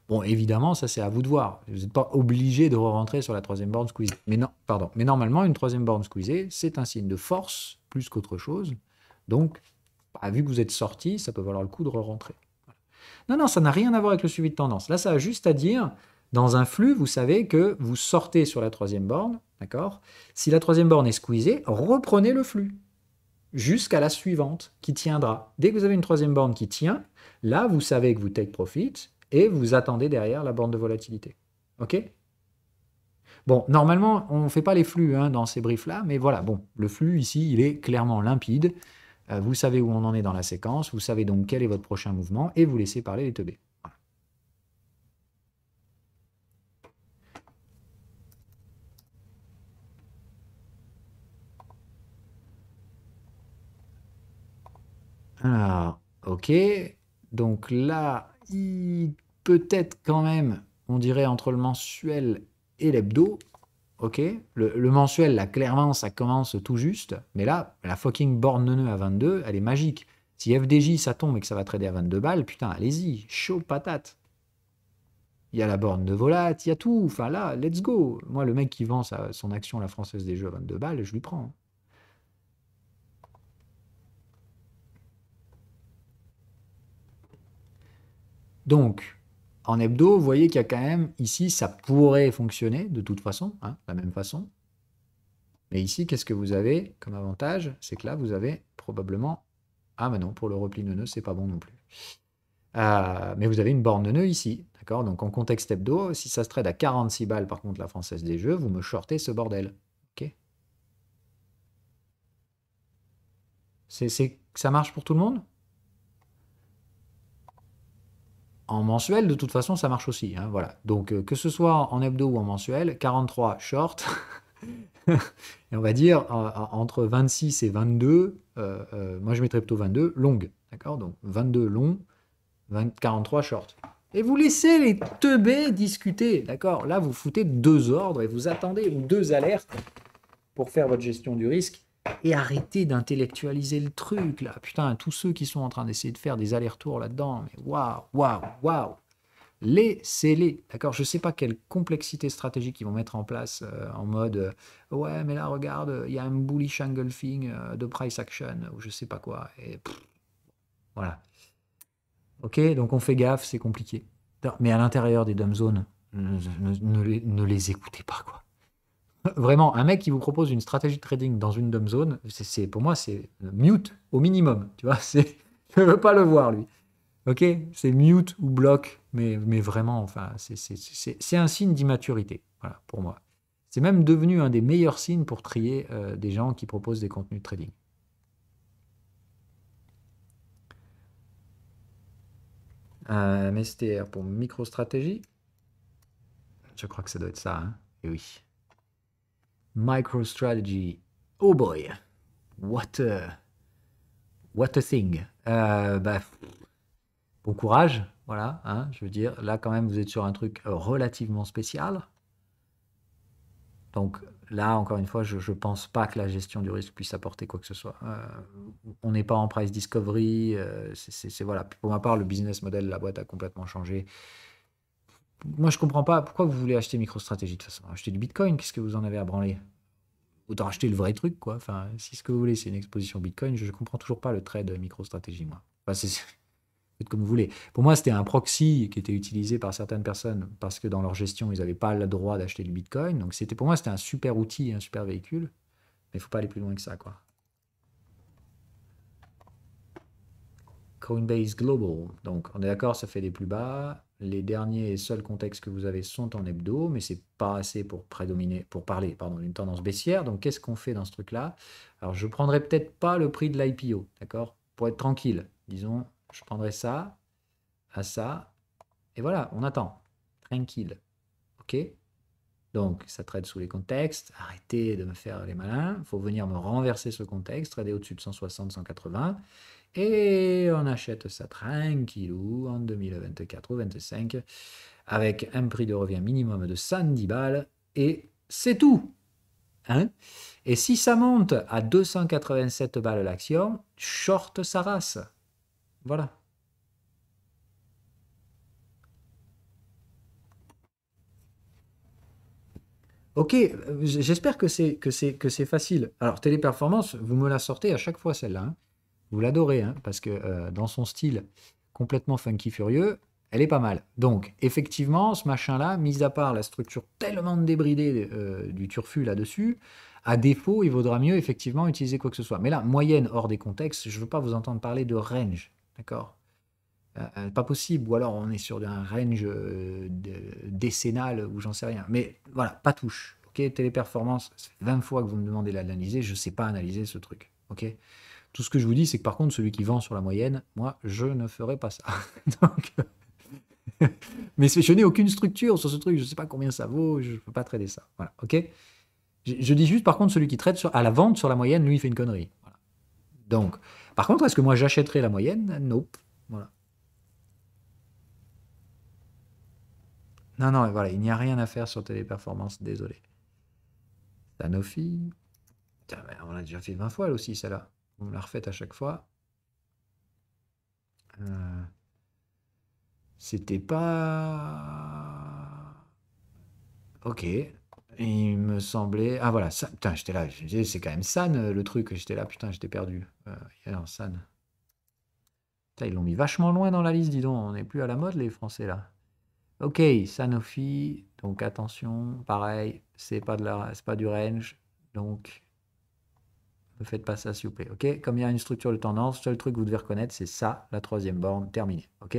Bon, évidemment, ça c'est à vous de voir. Vous n'êtes pas obligé de re-rentrer sur la troisième borne squeezée. Mais non, pardon. Mais normalement, une troisième borne squeezée, c'est un signe de force plus qu'autre chose. Donc, bah, vu que vous êtes sorti, ça peut valoir le coup de re-rentrer. Non, non, ça n'a rien à voir avec le suivi de tendance. Là, ça a juste à dire, dans un flux, vous savez que vous sortez sur la troisième borne, d'accord? Si la troisième borne est squeezée, reprenez le flux jusqu'à la suivante qui tiendra. Dès que vous avez une troisième borne qui tient, là, vous savez que vous take profit et vous attendez derrière la borne de volatilité. OK? Bon, normalement, on ne fait pas les flux hein, dans ces briefs-là, mais voilà, bon, le flux ici, il est clairement limpide. Vous savez où on en est dans la séquence, vous savez donc quel est votre prochain mouvement, et vous laissez parler les teubés. Alors, ok. Donc là, peut-être quand même, on dirait entre le mensuel et l'hebdo. Ok. Le mensuel, là, clairement, ça commence tout juste. Mais là, la fucking borne neuneu à 22, elle est magique. Si FDJ, ça tombe et que ça va trader à 22 balles, putain, allez-y, chaud patate. Il y a la borne de volat, il y a tout. Enfin là, let's go. Moi, le mec qui vend son action, la Française des Jeux à 22 balles, je lui prends. Donc, en hebdo, vous voyez qu'il y a quand même, ici, ça pourrait fonctionner de toute façon, hein, de la même façon. Mais ici, qu'est-ce que vous avez comme avantage? C'est que là, vous avez probablement... Ah, mais non, pour le repli neuneu, c'est pas bon non plus. Mais vous avez une borne neuneu ici, d'accord? Donc, en contexte hebdo, si ça se trade à 46 balles, par contre, la Française des Jeux, vous me shortez ce bordel. Ok? Ça marche pour tout le monde? En mensuel, de toute façon, ça marche aussi. Hein, voilà. Donc, que ce soit en hebdo ou en mensuel, 43 short, et on va dire entre 26 et 22, moi je mettrais plutôt 22, longue. D'accord? Donc 22 long, 43 short. Et vous laissez les teubés discuter. D'accord? Là, vous foutez deux ordres et vous attendez deux alertes pour faire votre gestion du risque. Et arrêtez d'intellectualiser le truc, là. Putain, tous ceux qui sont en train d'essayer de faire des allers-retours là-dedans, mais waouh, waouh, waouh. Laissez-les, d'accord? Je ne sais pas quelle complexité stratégique ils vont mettre en place en mode ouais, mais là, regarde, il y a un bullish engulfing de price action ou je sais pas quoi. Et voilà. Ok, donc on fait gaffe, c'est compliqué. Mais à l'intérieur des dumb zones, ne les écoutez pas, quoi. Vraiment, un mec qui vous propose une stratégie de trading dans une dumb zone, pour moi, c'est mute au minimum. Tu vois, je ne veux pas le voir, lui. Ok, c'est mute ou bloc, mais vraiment, enfin, c'est un signe d'immaturité, voilà, pour moi. C'est même devenu un des meilleurs signes pour trier des gens qui proposent des contenus de trading. MSTR pour MicroStrategy. Je crois que ça doit être ça, hein. Et oui. MicroStrategy. Oh boy. What a thing. Bon courage, voilà, hein, je veux dire, là quand même vous êtes sur un truc relativement spécial. Donc là, encore une fois, je ne pense pas que la gestion du risque puisse apporter quoi que ce soit. On n'est pas en price discovery, voilà. Pour ma part, le business model de la boîte a complètement changé. Moi, je comprends pas pourquoi vous voulez acheter MicroStrategy de toute façon. Acheter du Bitcoin, qu'est-ce que vous en avez à branler? Autant acheter le vrai truc, quoi. Enfin, si ce que vous voulez, c'est une exposition Bitcoin, je ne comprends toujours pas le trade MicroStrategy, moi. Enfin, faites comme vous voulez. Pour moi, c'était un proxy qui était utilisé par certaines personnes parce que dans leur gestion, ils n'avaient pas le droit d'acheter du Bitcoin. Donc, pour moi, c'était un super outil, un super véhicule. Mais il ne faut pas aller plus loin que ça, quoi. Coinbase Global. Donc, on est d'accord, ça fait des plus bas. les derniers et seuls contextes que vous avez sont en hebdo, mais c'est pas assez pour prédominer, pour parler, pardon, d'une tendance baissière. Donc, qu'est-ce qu'on fait dans ce truc-là? Alors, je prendrai peut-être pas le prix de l'IPO, d'accord? Pour être tranquille, disons, je prendrai ça à ça, et voilà, on attend, tranquille, ok? Donc, ça trade sous les contextes. Arrêtez de me faire les malins. Il faut venir me renverser ce contexte, trader au-dessus de 160, 180. Et on achète ça tranquillou en 2024 ou 2025 avec un prix de revient minimum de 110 balles. Et c'est tout. Hein, et si ça monte à 287 balles l'action, short sa race. Voilà. Ok, j'espère que c'est facile. Alors, Téléperformance, vous me la sortez à chaque fois celle-là, hein. Vous l'adorez, hein, parce que dans son style complètement funky furieux, elle est pas mal. Donc, effectivement, ce machin-là, mis à part la structure tellement débridée du turfu là-dessus, à défaut, il vaudra mieux effectivement utiliser quoi que ce soit. Mais là, moyenne hors des contextes, je ne veux pas vous entendre parler de range, d'accord? Pas possible, ou alors on est sur un range décennal ou j'en sais rien. Mais voilà, pas touche. Ok, Téléperformance, ça fait 20 fois que vous me demandez d'analyser, je ne sais pas analyser ce truc. Ok, tout ce que je vous dis, c'est que par contre, celui qui vend sur la moyenne, moi, je ne ferai pas ça. Donc, mais je n'ai aucune structure sur ce truc, je ne sais pas combien ça vaut, je ne peux pas trader ça. Voilà, ok. Je dis juste, par contre, celui qui trade à la vente sur la moyenne, lui, il fait une connerie. Voilà. Donc, par contre, est-ce que moi j'achèterai la moyenne? Nope. Voilà. Non, non, voilà, il n'y a rien à faire sur Téléperformance, désolé. Sanofi. Putain, mais on l'a déjà fait 20 fois, elle aussi, celle-là. On me l'a refait à chaque fois. Euh, C'était pas. Ok. Il me semblait. Ah voilà, putain, j'étais là. Je me disais, c'est quand même San le truc. J'étais là, putain, j'étais perdu. Alors, San. Putain, ils l'ont mis vachement loin dans la liste, dis donc. On n'est plus à la mode, les Français, là. Ok, Sanofi. Donc attention, pareil, c'est pas du range. Donc, ne faites pas ça, s'il vous plaît. Ok, comme il y a une structure de tendance, le seul truc que vous devez reconnaître, c'est ça, la troisième borne, terminée. Ok,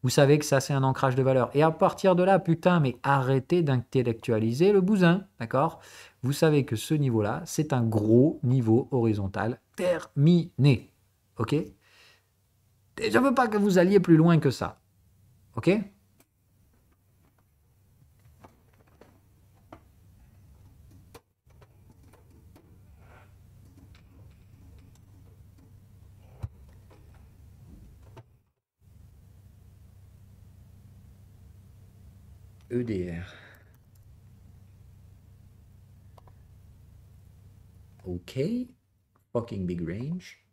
vous savez que ça, c'est un ancrage de valeur. Et à partir de là, putain, mais arrêtez d'intellectualiser le bousin, d'accord? Vous savez que ce niveau-là, c'est un gros niveau horizontal terminé. Ok? Et je ne veux pas que vous alliez plus loin que ça. Ok? EDR. Ok. Fucking big range.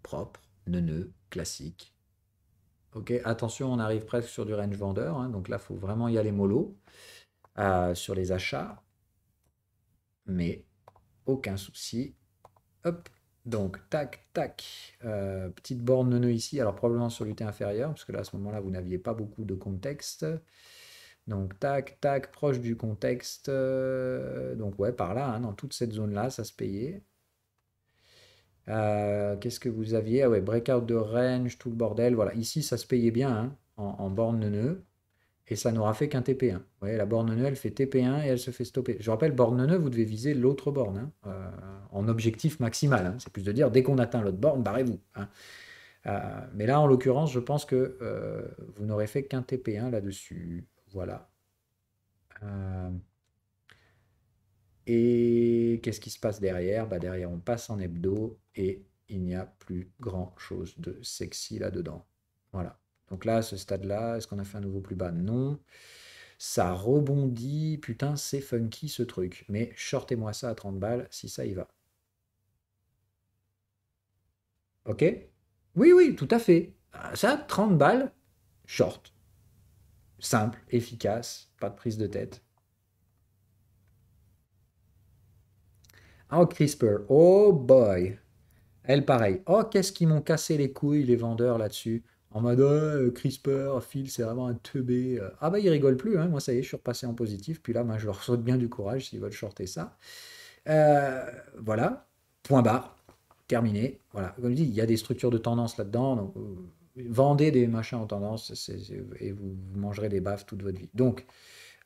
Propre. Neuneux. Classique. Ok, attention, on arrive presque sur du range vendeur, hein, donc là, il faut vraiment y aller mollo sur les achats, mais aucun souci. Hop, donc tac, tac, petite borne nœud ici, alors probablement sur l'unité inférieure, parce que là, à ce moment-là, vous n'aviez pas beaucoup de contexte. Donc tac, tac, proche du contexte, donc ouais, par là, hein, dans toute cette zone-là, ça se payait. Qu'est-ce que vous aviez? Ah ouais, breakout de range, tout le bordel. Voilà, ici ça se payait bien hein, en borne nœud. Et ça n'aura fait qu'un TP1. Vous voyez, la borne nœud, elle fait TP1 et elle se fait stopper. Je rappelle, borne nœud, vous devez viser l'autre borne hein, en objectif maximal, hein. C'est plus de dire, dès qu'on atteint l'autre borne, barrez-vous, hein. Mais là, en l'occurrence, je pense que vous n'aurez fait qu'un TP1 là-dessus. Voilà. Euh, et qu'est-ce qui se passe derrière? Bah, derrière, on passe en hebdo et il n'y a plus grand-chose de sexy là-dedans. Voilà. Donc là, à ce stade-là, est-ce qu'on a fait un nouveau plus bas? Non. Ça rebondit. Putain, c'est funky ce truc. Mais shortez-moi ça à 30 balles si ça y va. Ok? Oui, oui, tout à fait. Ça, 30 balles, short. Simple, efficace, pas de prise de tête. Oh, CRISPR. Oh boy. Elle, pareil. Oh, qu'est-ce qu'ils m'ont cassé les couilles, les vendeurs là-dessus. En mode, oh, CRISPR, Phil, c'est vraiment un teubé. Ah bah, ils rigolent plus, hein. Moi, ça y est, je suis repassé en positif. Puis là, moi, je leur saute bien du courage s'ils veulent shorter ça. Euh, voilà. Point barre. Terminé. Voilà. Comme je dis, il y a des structures de tendance là-dedans. Donc, vendez des machins en tendance et vous mangerez des baffes toute votre vie. Donc,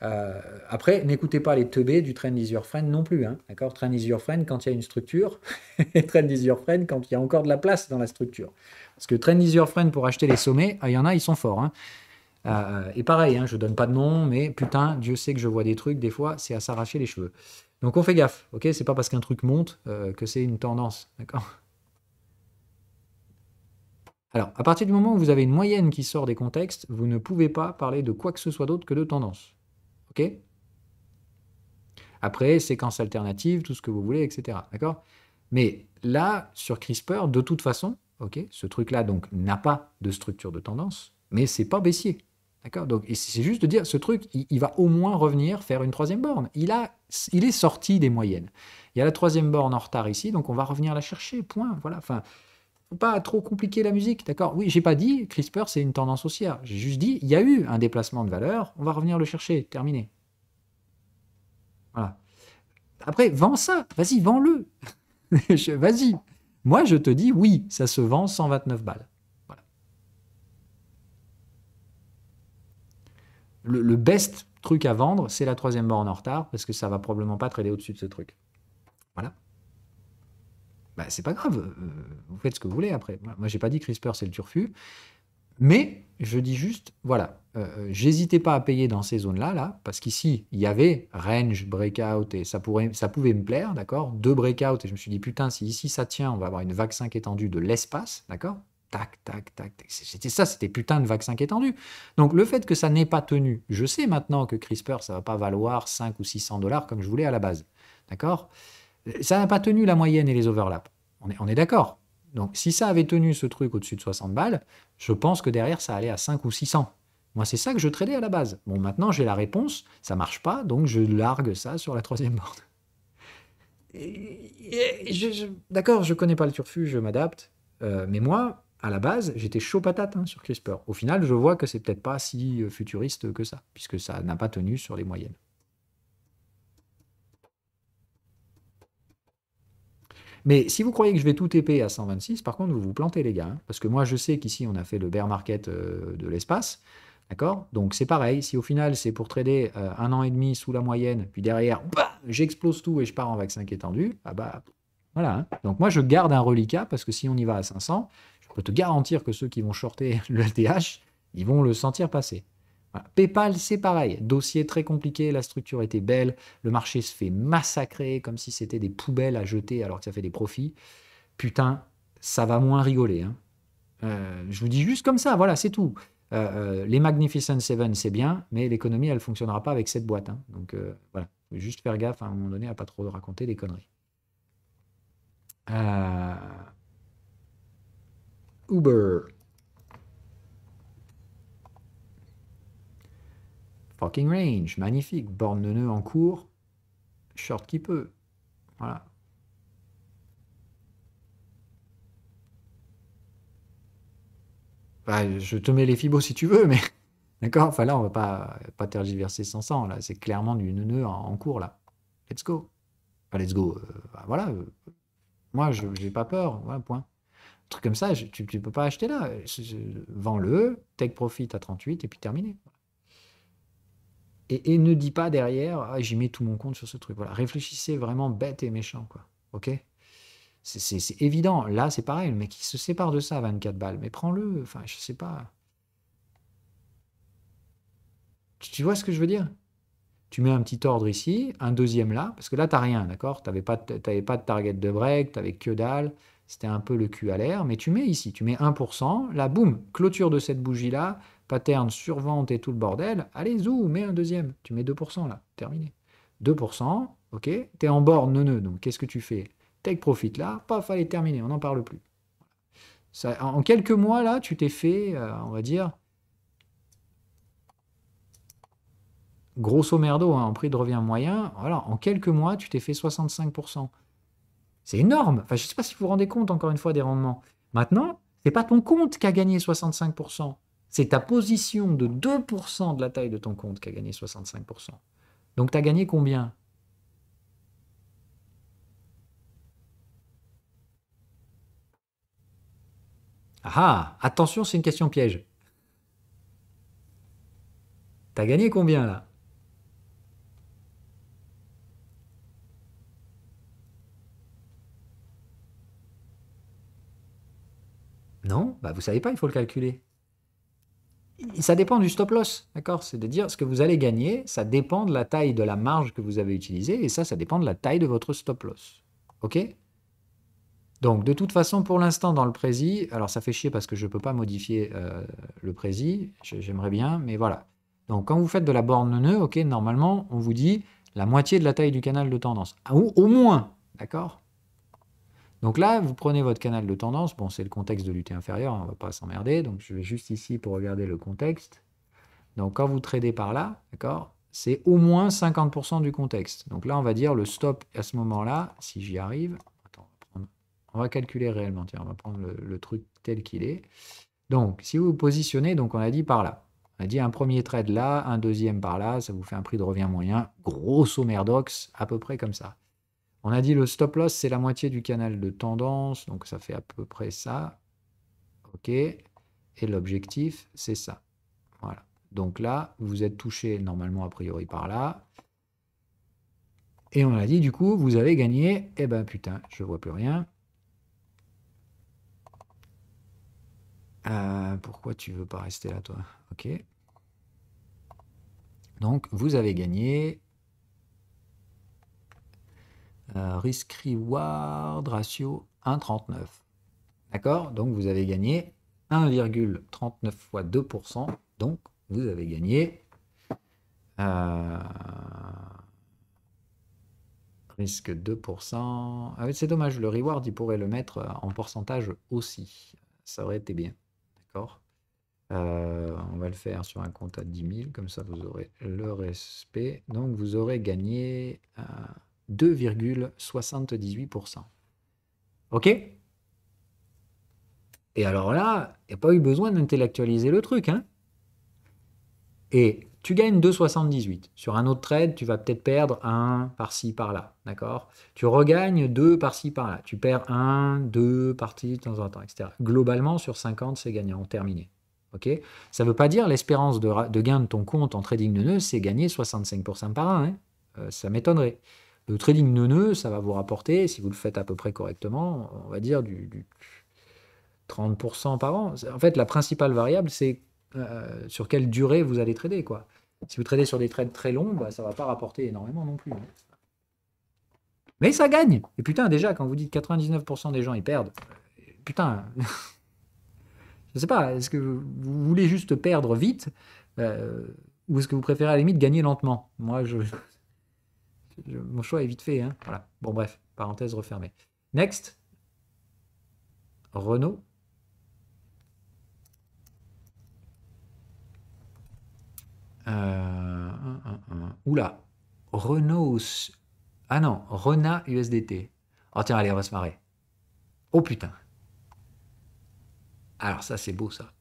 après, n'écoutez pas les teubés du Trend is your friend non plus, hein, d'accord? Trend is your friend quand il y a une structure, et Trend is your friend quand il y a encore de la place dans la structure. Parce que Trend is your friend pour acheter les sommets, il y en a, ils sont forts, hein. Et pareil, hein, je donne pas de nom, mais putain, Dieu sait que je vois des trucs, des fois, c'est à s'arracher les cheveux. Donc on fait gaffe, ok? C'est pas parce qu'un truc monte que c'est une tendance, d'accord? Alors, à partir du moment où vous avez une moyenne qui sort des contextes, vous ne pouvez pas parler de quoi que ce soit d'autre que de tendance, ok? Après, séquence alternative, tout ce que vous voulez, etc. D'accord? Mais là, sur CRISPR, de toute façon, ok, ce truc-là donc n'a pas de structure de tendance, mais c'est pas baissier. D'accord? Donc, et c'est juste de dire, ce truc, il va au moins revenir faire une troisième borne. Il est sorti des moyennes. Il y a la troisième borne en retard ici, donc on va revenir la chercher, point. Voilà. Enfin, faut pas trop compliquer la musique, d'accord? Oui, j'ai pas dit CRISPR c'est une tendance haussière. J'ai juste dit, il y a eu un déplacement de valeur, on va revenir le chercher, terminé. Voilà. Après, vends ça, vas-y, vends-le. Vas-y. Moi, je te dis, oui, ça se vend 129 balles. Voilà. Le best truc à vendre, c'est la troisième borne en retard, parce que ça va probablement pas trader au-dessus de ce truc. Voilà. Bah, c'est pas grave, vous faites ce que vous voulez après. Moi, j'ai pas dit CRISPR, c'est le turfu. Mais je dis juste, voilà, j'hésitais pas à payer dans ces zones-là, là, parce qu'ici, il y avait range, breakout, et ça pouvait me plaire, d'accord? Deux breakouts, et je me suis dit, putain, si ici ça tient, on va avoir une vague 5 étendue de l'espace, d'accord? Tac, tac, tac, tac. C'était ça, c'était putain de vague 5 étendue. Donc le fait que ça n'ait pas tenu, je sais maintenant que CRISPR, ça va pas valoir 5 ou 600 dollars comme je voulais à la base, d'accord? Ça n'a pas tenu la moyenne et les overlaps. On est d'accord. Donc, si ça avait tenu ce truc au-dessus de 60 balles, je pense que derrière, ça allait à 5 ou 600. Moi, c'est ça que je tradais à la base. Bon, maintenant, j'ai la réponse, ça marche pas, donc je largue ça sur la troisième borne. D'accord, je connais pas le turfu, je m'adapte. Mais moi, à la base, j'étais chaud patate hein, sur CRISPR. Au final, je vois que c'est peut-être pas si futuriste que ça, puisque ça n'a pas tenu sur les moyennes. Mais si vous croyez que je vais tout TP à 126, par contre, vous vous plantez, les gars. Hein, parce que moi, je sais qu'ici, on a fait le bear market de l'espace. D'accord? Donc, c'est pareil. Si au final, c'est pour trader 1 an et demi sous la moyenne, puis derrière, bah, j'explose tout et je pars en vague 5 étendu, ah bah, voilà. Hein. Donc, moi, je garde un reliquat parce que si on y va à 500, je peux te garantir que ceux qui vont shorter le LTH, ils vont le sentir passer. Voilà. PayPal, c'est pareil. Dossier très compliqué, la structure était belle, le marché se fait massacrer comme si c'était des poubelles à jeter alors que ça fait des profits. Putain, ça va moins rigoler. Hein. Je vous dis juste comme ça, voilà, c'est tout. Les Magnificent Seven, c'est bien, mais l'économie, elle ne fonctionnera pas avec cette boîte. Hein. Donc voilà, faut juste faire gaffe à un moment donné à pas trop raconter des conneries. Uber. Fucking range, magnifique. Borne de nœud en cours, short qui peut. Voilà. Bah, je te mets les fibos si tu veux, mais d'accord. Enfin là, on va pas tergiverser sans sang. Là, c'est clairement du nœud en cours là. Let's go. Enfin, let's go. Bah, voilà. Moi, je n'ai pas peur. Voilà, point. Un truc comme ça, tu ne peux pas acheter là. Vends-le, take profit à 38 et puis terminé. Et ne dis pas derrière, ah, j'y mets tout mon compte sur ce truc. Voilà. Réfléchissez vraiment bête et méchant, quoi. Ok? C'est évident. Là, c'est pareil. Le mec, il se sépare de ça à 24 balles. Mais prends-le. Enfin, je sais pas. Tu vois ce que je veux dire? Tu mets un petit ordre ici, un deuxième là, parce que là, tu n'as rien, d'accord? Tu n'avais pas de target de break, tu n'avais que dalle, c'était un peu le cul à l'air, mais tu mets ici, tu mets 1%, là, boum, clôture de cette bougie-là, pattern survente et tout le bordel, allez, zou, mets un deuxième, tu mets 2% là, terminé. 2%, ok, tu es en bord neuneu, donc qu'est-ce que tu fais? Take profit là, paf, allez, terminé, on n'en parle plus. Ça, en quelques mois, là, tu t'es fait, on va dire, grosso merdo, hein, en prix de revient moyen, voilà, en quelques mois, tu t'es fait 65%. C'est énorme. Enfin, je ne sais pas si vous vous rendez compte, encore une fois, des rendements. Maintenant, ce n'est pas ton compte qui a gagné 65%. C'est ta position de 2% de la taille de ton compte qui a gagné 65%. Donc, tu as gagné combien? Ah, attention, c'est une question piège. T'as gagné combien là? Non, bah vous savez pas, il faut le calculer. Ça dépend du stop loss, d'accord? C'est de dire ce que vous allez gagner, ça dépend de la taille de la marge que vous avez utilisée, et ça dépend de la taille de votre stop loss. Ok? Donc, de toute façon, pour l'instant, dans le prési, alors ça fait chier parce que je ne peux pas modifier le prési, j'aimerais bien, mais voilà. Donc, quand vous faites de la borne nœud, ok, normalement, on vous dit la moitié de la taille du canal de tendance. Ou au moins, d'accord? Donc là, vous prenez votre canal de tendance, bon, c'est le contexte de l'UT inférieur, on ne va pas s'emmerder, donc je vais juste ici pour regarder le contexte. Donc, quand vous tradez par là, d'accord, c'est au moins 50% du contexte. Donc là, on va dire le stop à ce moment-là, si j'y arrive. Attends, on va calculer réellement. Tiens, on va prendre le truc tel qu'il est. Donc, si vous vous positionnez, donc on a dit par là. On a dit un premier trade là, un deuxième par là, ça vous fait un prix de revient moyen, grosso merdox, à peu près comme ça. On a dit le stop loss, c'est la moitié du canal de tendance, donc ça fait à peu près ça. OK. Et l'objectif, c'est ça. Voilà. Donc là, vous êtes touché normalement a priori par là. Et on a dit, du coup, vous avez gagné. Eh ben putain, je vois plus rien. Pourquoi tu veux pas rester là, toi? Ok. Donc, vous avez gagné. Risk-reward ratio 1,39. D'accord? Donc, vous avez gagné 1,39 fois 2%. Donc, vous avez gagné risque 2%. Ah oui, c'est dommage, le reward, il pourrait le mettre en pourcentage aussi. Ça aurait été bien. D'accord? On va le faire sur un compte à 10 000, comme ça vous aurez le respect. Donc vous aurez gagné 2,78%. OK? Et alors là, il n'y a pas eu besoin d'intellectualiser le truc, hein? Et tu gagnes 2,78. Sur un autre trade, tu vas peut-être perdre 1 par-ci, par-là. D'accord? Tu regagnes 2 par-ci, par-là. Tu perds 1, 2 par-ci, de temps en temps, etc. Globalement, sur 50, c'est gagnant, terminé. Ok? Ça ne veut pas dire l'espérance de gain de ton compte en trading neuneux, c'est gagner 65% par an, hein. Ça m'étonnerait. Le trading neuneux, ça va vous rapporter, si vous le faites à peu près correctement, on va dire du 30% par an. En fait, la principale variable, c'est sur quelle durée vous allez trader, quoi. Si vous tradez sur des trades très longs, bah, ça ne va pas rapporter énormément non plus, hein. Mais ça gagne. Et putain, déjà, quand vous dites 99% des gens, ils perdent, putain, je sais pas, est-ce que vous voulez juste perdre vite ou est-ce que vous préférez à la limite gagner lentement? Moi, mon choix est vite fait, hein. Voilà. Bon, bref, parenthèse refermée. Next. Renault. Oula. Renault. Ah non, Rena USDT. Oh tiens, allez, on va se marrer. Oh putain. Alors ça, c'est beau, ça.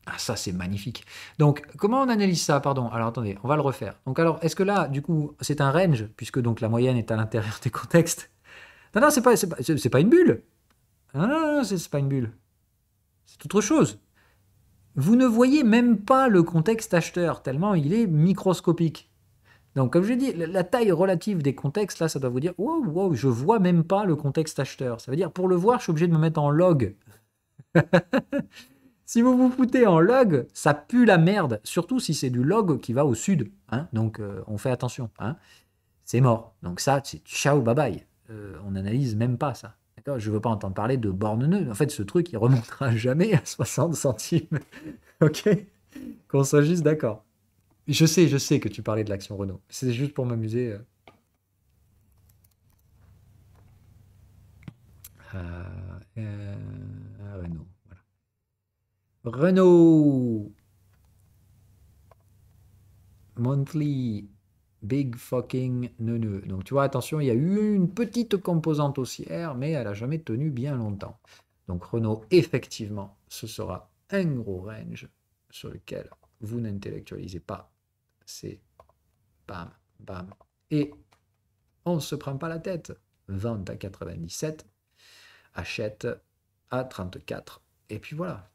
Ah, ça, c'est magnifique. Donc, comment on analyse ça? Pardon. Alors, attendez, on va le refaire. Donc, alors, est-ce que là, du coup, c'est un range, puisque donc la moyenne est à l'intérieur des contextes? Non, non, c'est pas une bulle. Non, non, non, c'est pas une bulle. C'est autre chose. Vous ne voyez même pas le contexte acheteur, tellement il est microscopique. Donc, comme je l'ai dit, la taille relative des contextes, là, ça doit vous dire, wow, wow, je vois même pas le contexte acheteur. Ça veut dire, pour le voir, je suis obligé de me mettre en log. Si vous vous foutez en log, ça pue la merde, surtout si c'est du log qui va au sud, hein. Donc, on fait attention, hein. C'est mort. Donc ça, c'est ciao, bye bye. On n'analyse même pas ça. D'accord? Je ne veux pas entendre parler de borne-nœud. En fait, ce truc, il remontera jamais à 60 centimes. Ok? Qu'on soit juste d'accord. Je sais que tu parlais de l'action Renault. C'est juste pour m'amuser. Renault. Voilà. Renault Monthly Big fucking neuneu. Donc tu vois, attention, il y a eu une petite composante haussière, mais elle n'a jamais tenu bien longtemps. Donc Renault, effectivement, ce sera un gros range sur lequel vous n'intellectualisez pas. C'est bam, bam. Et on ne se prend pas la tête. Vente à 97, achète à 34. Et puis voilà.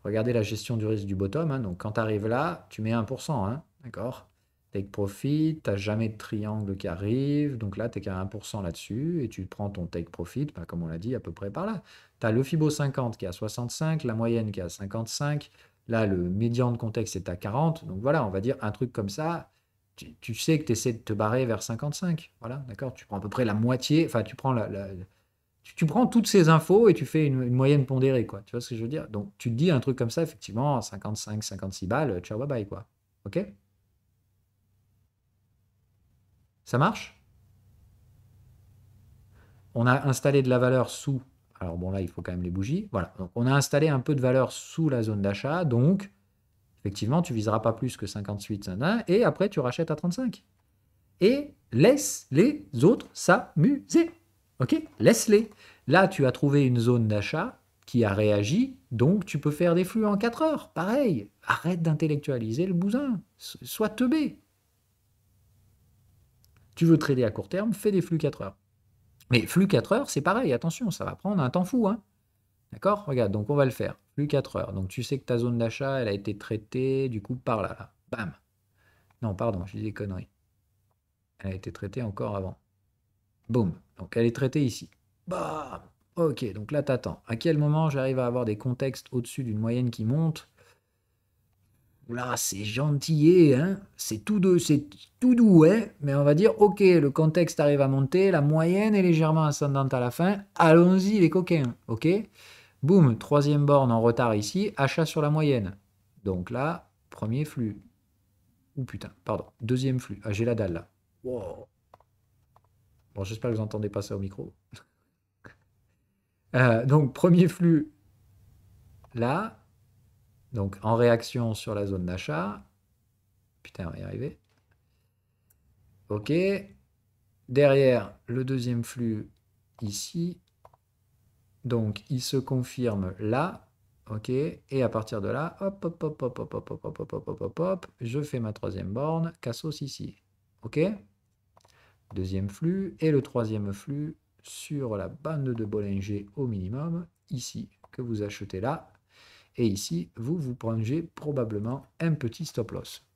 Regardez la gestion du risque du bottom. Hein. Donc quand tu arrives là, tu mets 1%. Hein, d'accord? Take profit, tu n'as jamais de triangle qui arrive. Donc là, tu es qu'à 1% là-dessus. Et tu prends ton take profit, bah, comme on l'a dit, à peu près par là. Tu as le Fibo 50 qui est à 65, la moyenne qui est à 55. Là, le médian de contexte est à 40. Donc voilà, on va dire un truc comme ça. Tu sais que tu essaies de te barrer vers 55. Voilà, d'accord? Tu prends à peu près la moitié. Enfin, tu prends tu prends toutes ces infos et tu fais une moyenne pondérée, quoi. Tu vois ce que je veux dire? Donc, tu te dis un truc comme ça, effectivement, 55, 56 balles, ciao, bye bye, quoi. Ok? Ça marche? On a installé de la valeur sous. Alors, bon, là, il faut quand même les bougies. Voilà. Donc, on a installé un peu de valeur sous la zone d'achat. Donc, effectivement, tu viseras pas plus que 58, et après, tu rachètes à 35. Et laisse les autres s'amuser. Ok? Laisse-les. Là, tu as trouvé une zone d'achat qui a réagi, donc tu peux faire des flux en 4 heures. Pareil, arrête d'intellectualiser le bousin. Sois teubé. Tu veux trader à court terme, fais des flux 4 heures. Mais flux 4 heures, c'est pareil, attention, ça va prendre un temps fou. Hein. D'accord? Regarde, donc on va le faire. Flux 4 heures. Donc tu sais que ta zone d'achat, elle a été traitée du coup par là. Bam. Non, pardon, je dis des conneries. Elle a été traitée encore avant. Boum. Donc elle est traitée ici. Bam. Ok, donc là t'attends. À quel moment j'arrive à avoir des contextes au-dessus d'une moyenne qui monte? Là, c'est gentillet, hein? C'est tout doux, hein? Mais on va dire, ok, le contexte arrive à monter, la moyenne est légèrement ascendante à la fin. Allons-y, les coquins, ok? Boum, troisième borne en retard ici, achat sur la moyenne. Donc là, premier flux. Ouh putain, pardon, deuxième flux. Ah, j'ai la dalle là. Wow. Bon, j'espère que vous n'entendez pas ça au micro. Donc, premier flux là, donc en réaction sur la zone d'achat. Putain, on va y arriver. Ok. Derrière, le deuxième flux ici. Donc, il se confirme là. Ok. Et à partir de là, hop, hop, hop, hop, hop, hop, hop, hop, hop, hop, hop, hop, hop, je fais ma troisième borne, cassos ici. Ok. Deuxième flux. Et le troisième flux sur la bande de Bollinger au minimum, ici, que vous achetez là. Et ici, vous prendrez probablement un petit stop loss.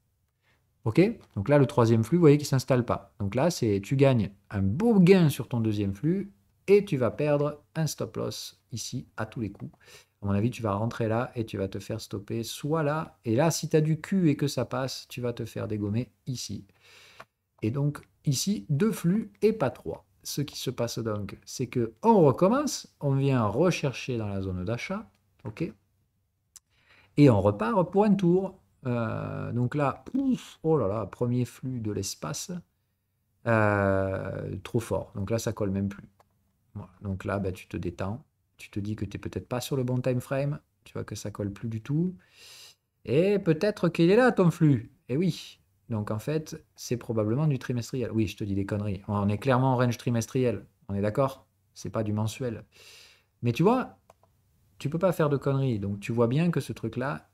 Ok? Donc là, le troisième flux, vous voyez qu'il ne s'installe pas. Donc là, tu gagnes un beau gain sur ton deuxième flux et tu vas perdre un stop loss ici à tous les coups. À mon avis, tu vas rentrer là et tu vas te faire stopper soit là. Et là, si tu as du cul et que ça passe, tu vas te faire dégommer ici. Et donc, ici, 2 flux et pas 3. Ce qui se passe donc, c'est que on recommence, on vient rechercher dans la zone d'achat. Ok? Et on repart pour un tour. Donc là, ouf, oh là là, premier flux de l'espace, trop fort. Donc là, ça colle même plus. Voilà. Donc là, bah, tu te détends. Tu te dis que tu n'es peut-être pas sur le bon time frame. Tu vois que ça colle plus du tout. Et peut-être qu'il est là, ton flux. Et oui. Donc en fait, c'est probablement du trimestriel. Oui, je te dis des conneries. On est clairement en range trimestriel. On est d'accord? C'est pas du mensuel. Mais tu vois, tu peux pas faire de conneries. Donc tu vois bien que ce truc-là,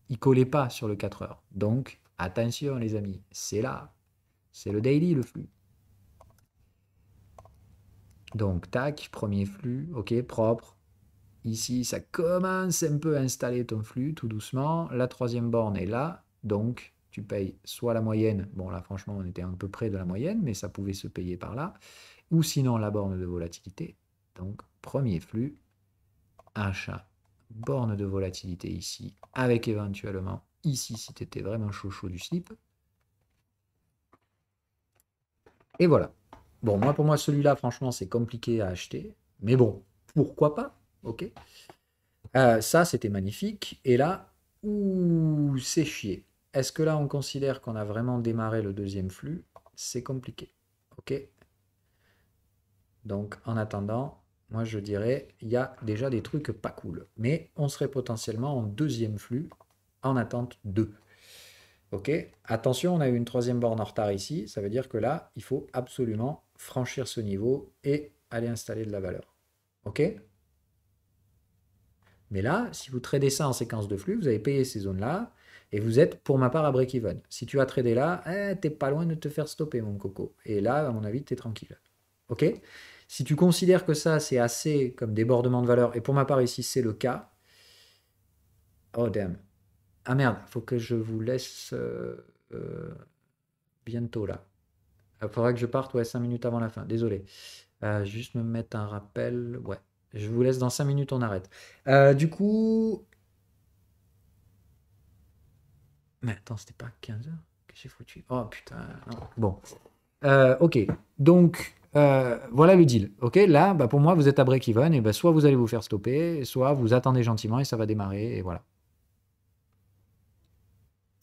il collait pas sur le 4 heures. Donc, attention les amis, c'est là. C'est le daily, le flux. Donc, tac, premier flux, ok, propre. Ici, ça commence un peu à installer ton flux, tout doucement. La troisième borne est là, donc tu payes soit la moyenne, bon là franchement on était un peu près de la moyenne, mais ça pouvait se payer par là, ou sinon la borne de volatilité. Donc, premier flux, achat, borne de volatilité ici, avec éventuellement ici si tu étais vraiment chaud du slip. Et voilà. Bon, moi, pour moi, celui-là, franchement, c'est compliqué à acheter. Mais bon, pourquoi pas? Ok. Ça, c'était magnifique. Et là, ouh, c'est chier. Est-ce que là, on considère qu'on a vraiment démarré le deuxième flux? C'est compliqué. Ok. Donc, en attendant, moi, je dirais, il y a déjà des trucs pas cool. Mais on serait potentiellement en deuxième flux en attente 2. Ok, attention, on a eu une troisième borne en retard ici. Ça veut dire que là, il faut absolument franchir ce niveau et aller installer de la valeur. Ok. Mais là, si vous tradez ça en séquence de flux, vous avez payé ces zones-là et vous êtes, pour ma part, à break-even. Si tu as tradé là, t'es pas loin de te faire stopper, mon coco. Et là, à mon avis, t'es tranquille. Ok. Si tu considères que ça, c'est assez comme débordement de valeur, et pour ma part ici, c'est le cas. Oh damn. Ah merde, faut que je vous laisse bientôt là. Il faudra que je parte, ouais, 5 minutes avant la fin. Désolé. Juste me mettre un rappel. Ouais. Je vous laisse dans 5 minutes, on arrête. Du coup. Mais attends, c'était pas 15 heures que j'ai foutu. Oh putain. Non. Bon. Ok. Donc, voilà le deal. Ok. Là, bah, pour moi, vous êtes à break-even. Et bah, soit vous allez vous faire stopper, soit vous attendez gentiment et ça va démarrer. Et voilà.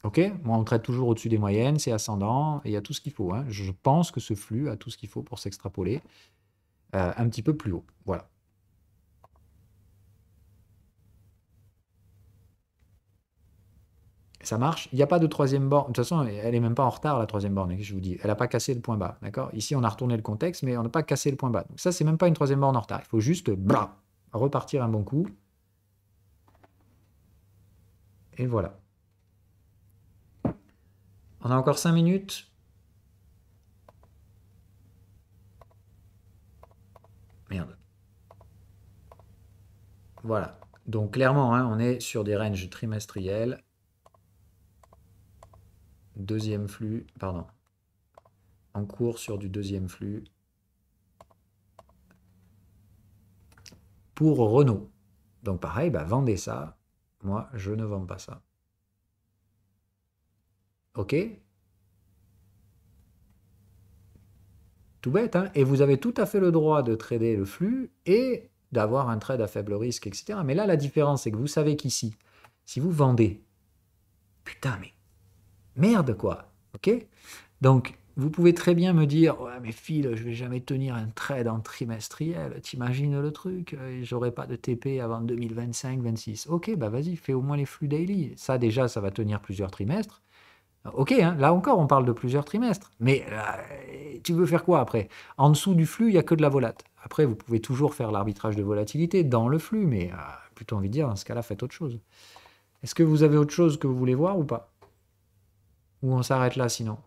Ok. Moi, on traite toujours au-dessus des moyennes. C'est ascendant. Et il y a tout ce qu'il faut. Hein. Je pense que ce flux a tout ce qu'il faut pour s'extrapoler un petit peu plus haut. Voilà. Ça marche. Il n'y a pas de troisième borne. De toute façon, elle n'est même pas en retard, la troisième borne, je vous dis. Elle n'a pas cassé le point bas. D'accord. Ici, on a retourné le contexte, mais on n'a pas cassé le point bas. Donc ça, c'est même pas une troisième borne en retard. Il faut juste repartir un bon coup. Et voilà. On a encore 5 minutes. Merde. Voilà. Donc clairement, hein, on est sur des ranges trimestriels. Deuxième flux, pardon. En cours sur du deuxième flux. Pour Renault. Donc pareil, bah, vendez ça. Moi, je ne vends pas ça. Ok. Tout bête, hein. Et vous avez tout à fait le droit de trader le flux et d'avoir un trade à faible risque, etc. Mais là, la différence, c'est que vous savez qu'ici, si vous vendez, putain, mais merde, quoi. Ok. Donc, vous pouvez très bien me dire, ouais, mais Phil, je vais jamais tenir un trade en trimestriel. T'imagines le truc? J'aurai pas de TP avant 2025-26. Ok, bah vas-y, fais au moins les flux daily. Ça, déjà, ça va tenir plusieurs trimestres. Ok, hein, là encore, on parle de plusieurs trimestres. Mais tu veux faire quoi après? En dessous du flux, il n'y a que de la volate. Après, vous pouvez toujours faire l'arbitrage de volatilité dans le flux, mais plutôt envie de dire, dans ce cas-là, faites autre chose. Est-ce que vous avez autre chose que vous voulez voir ou pas? Ou on s'arrête là sinon?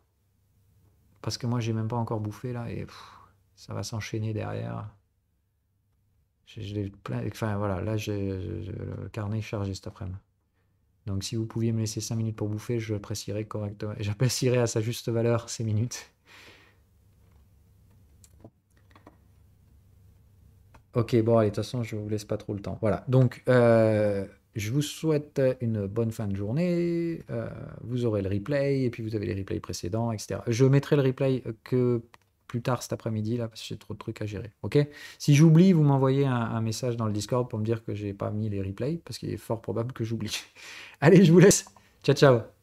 Parce que moi, j'ai même pas encore bouffé là et ça va s'enchaîner derrière. J'ai plein. Enfin voilà, là, j'ai le carnet chargé cet après-midi. Donc si vous pouviez me laisser 5 minutes pour bouffer, je apprécierais correctement. J'apprécierais à sa juste valeur ces minutes. Ok, bon, allez, de toute façon, je vous laisse pas trop le temps. Voilà, donc je vous souhaite une bonne fin de journée. Vous aurez le replay, et puis vous avez les replays précédents, etc. Je mettrai le replay que plus tard cet après-midi, là, parce que j'ai trop de trucs à gérer. Ok? Si j'oublie, vous m'envoyez un message dans le Discord pour me dire que j'ai pas mis les replays, parce qu'il est fort probable que j'oublie. Allez, je vous laisse. Ciao, ciao.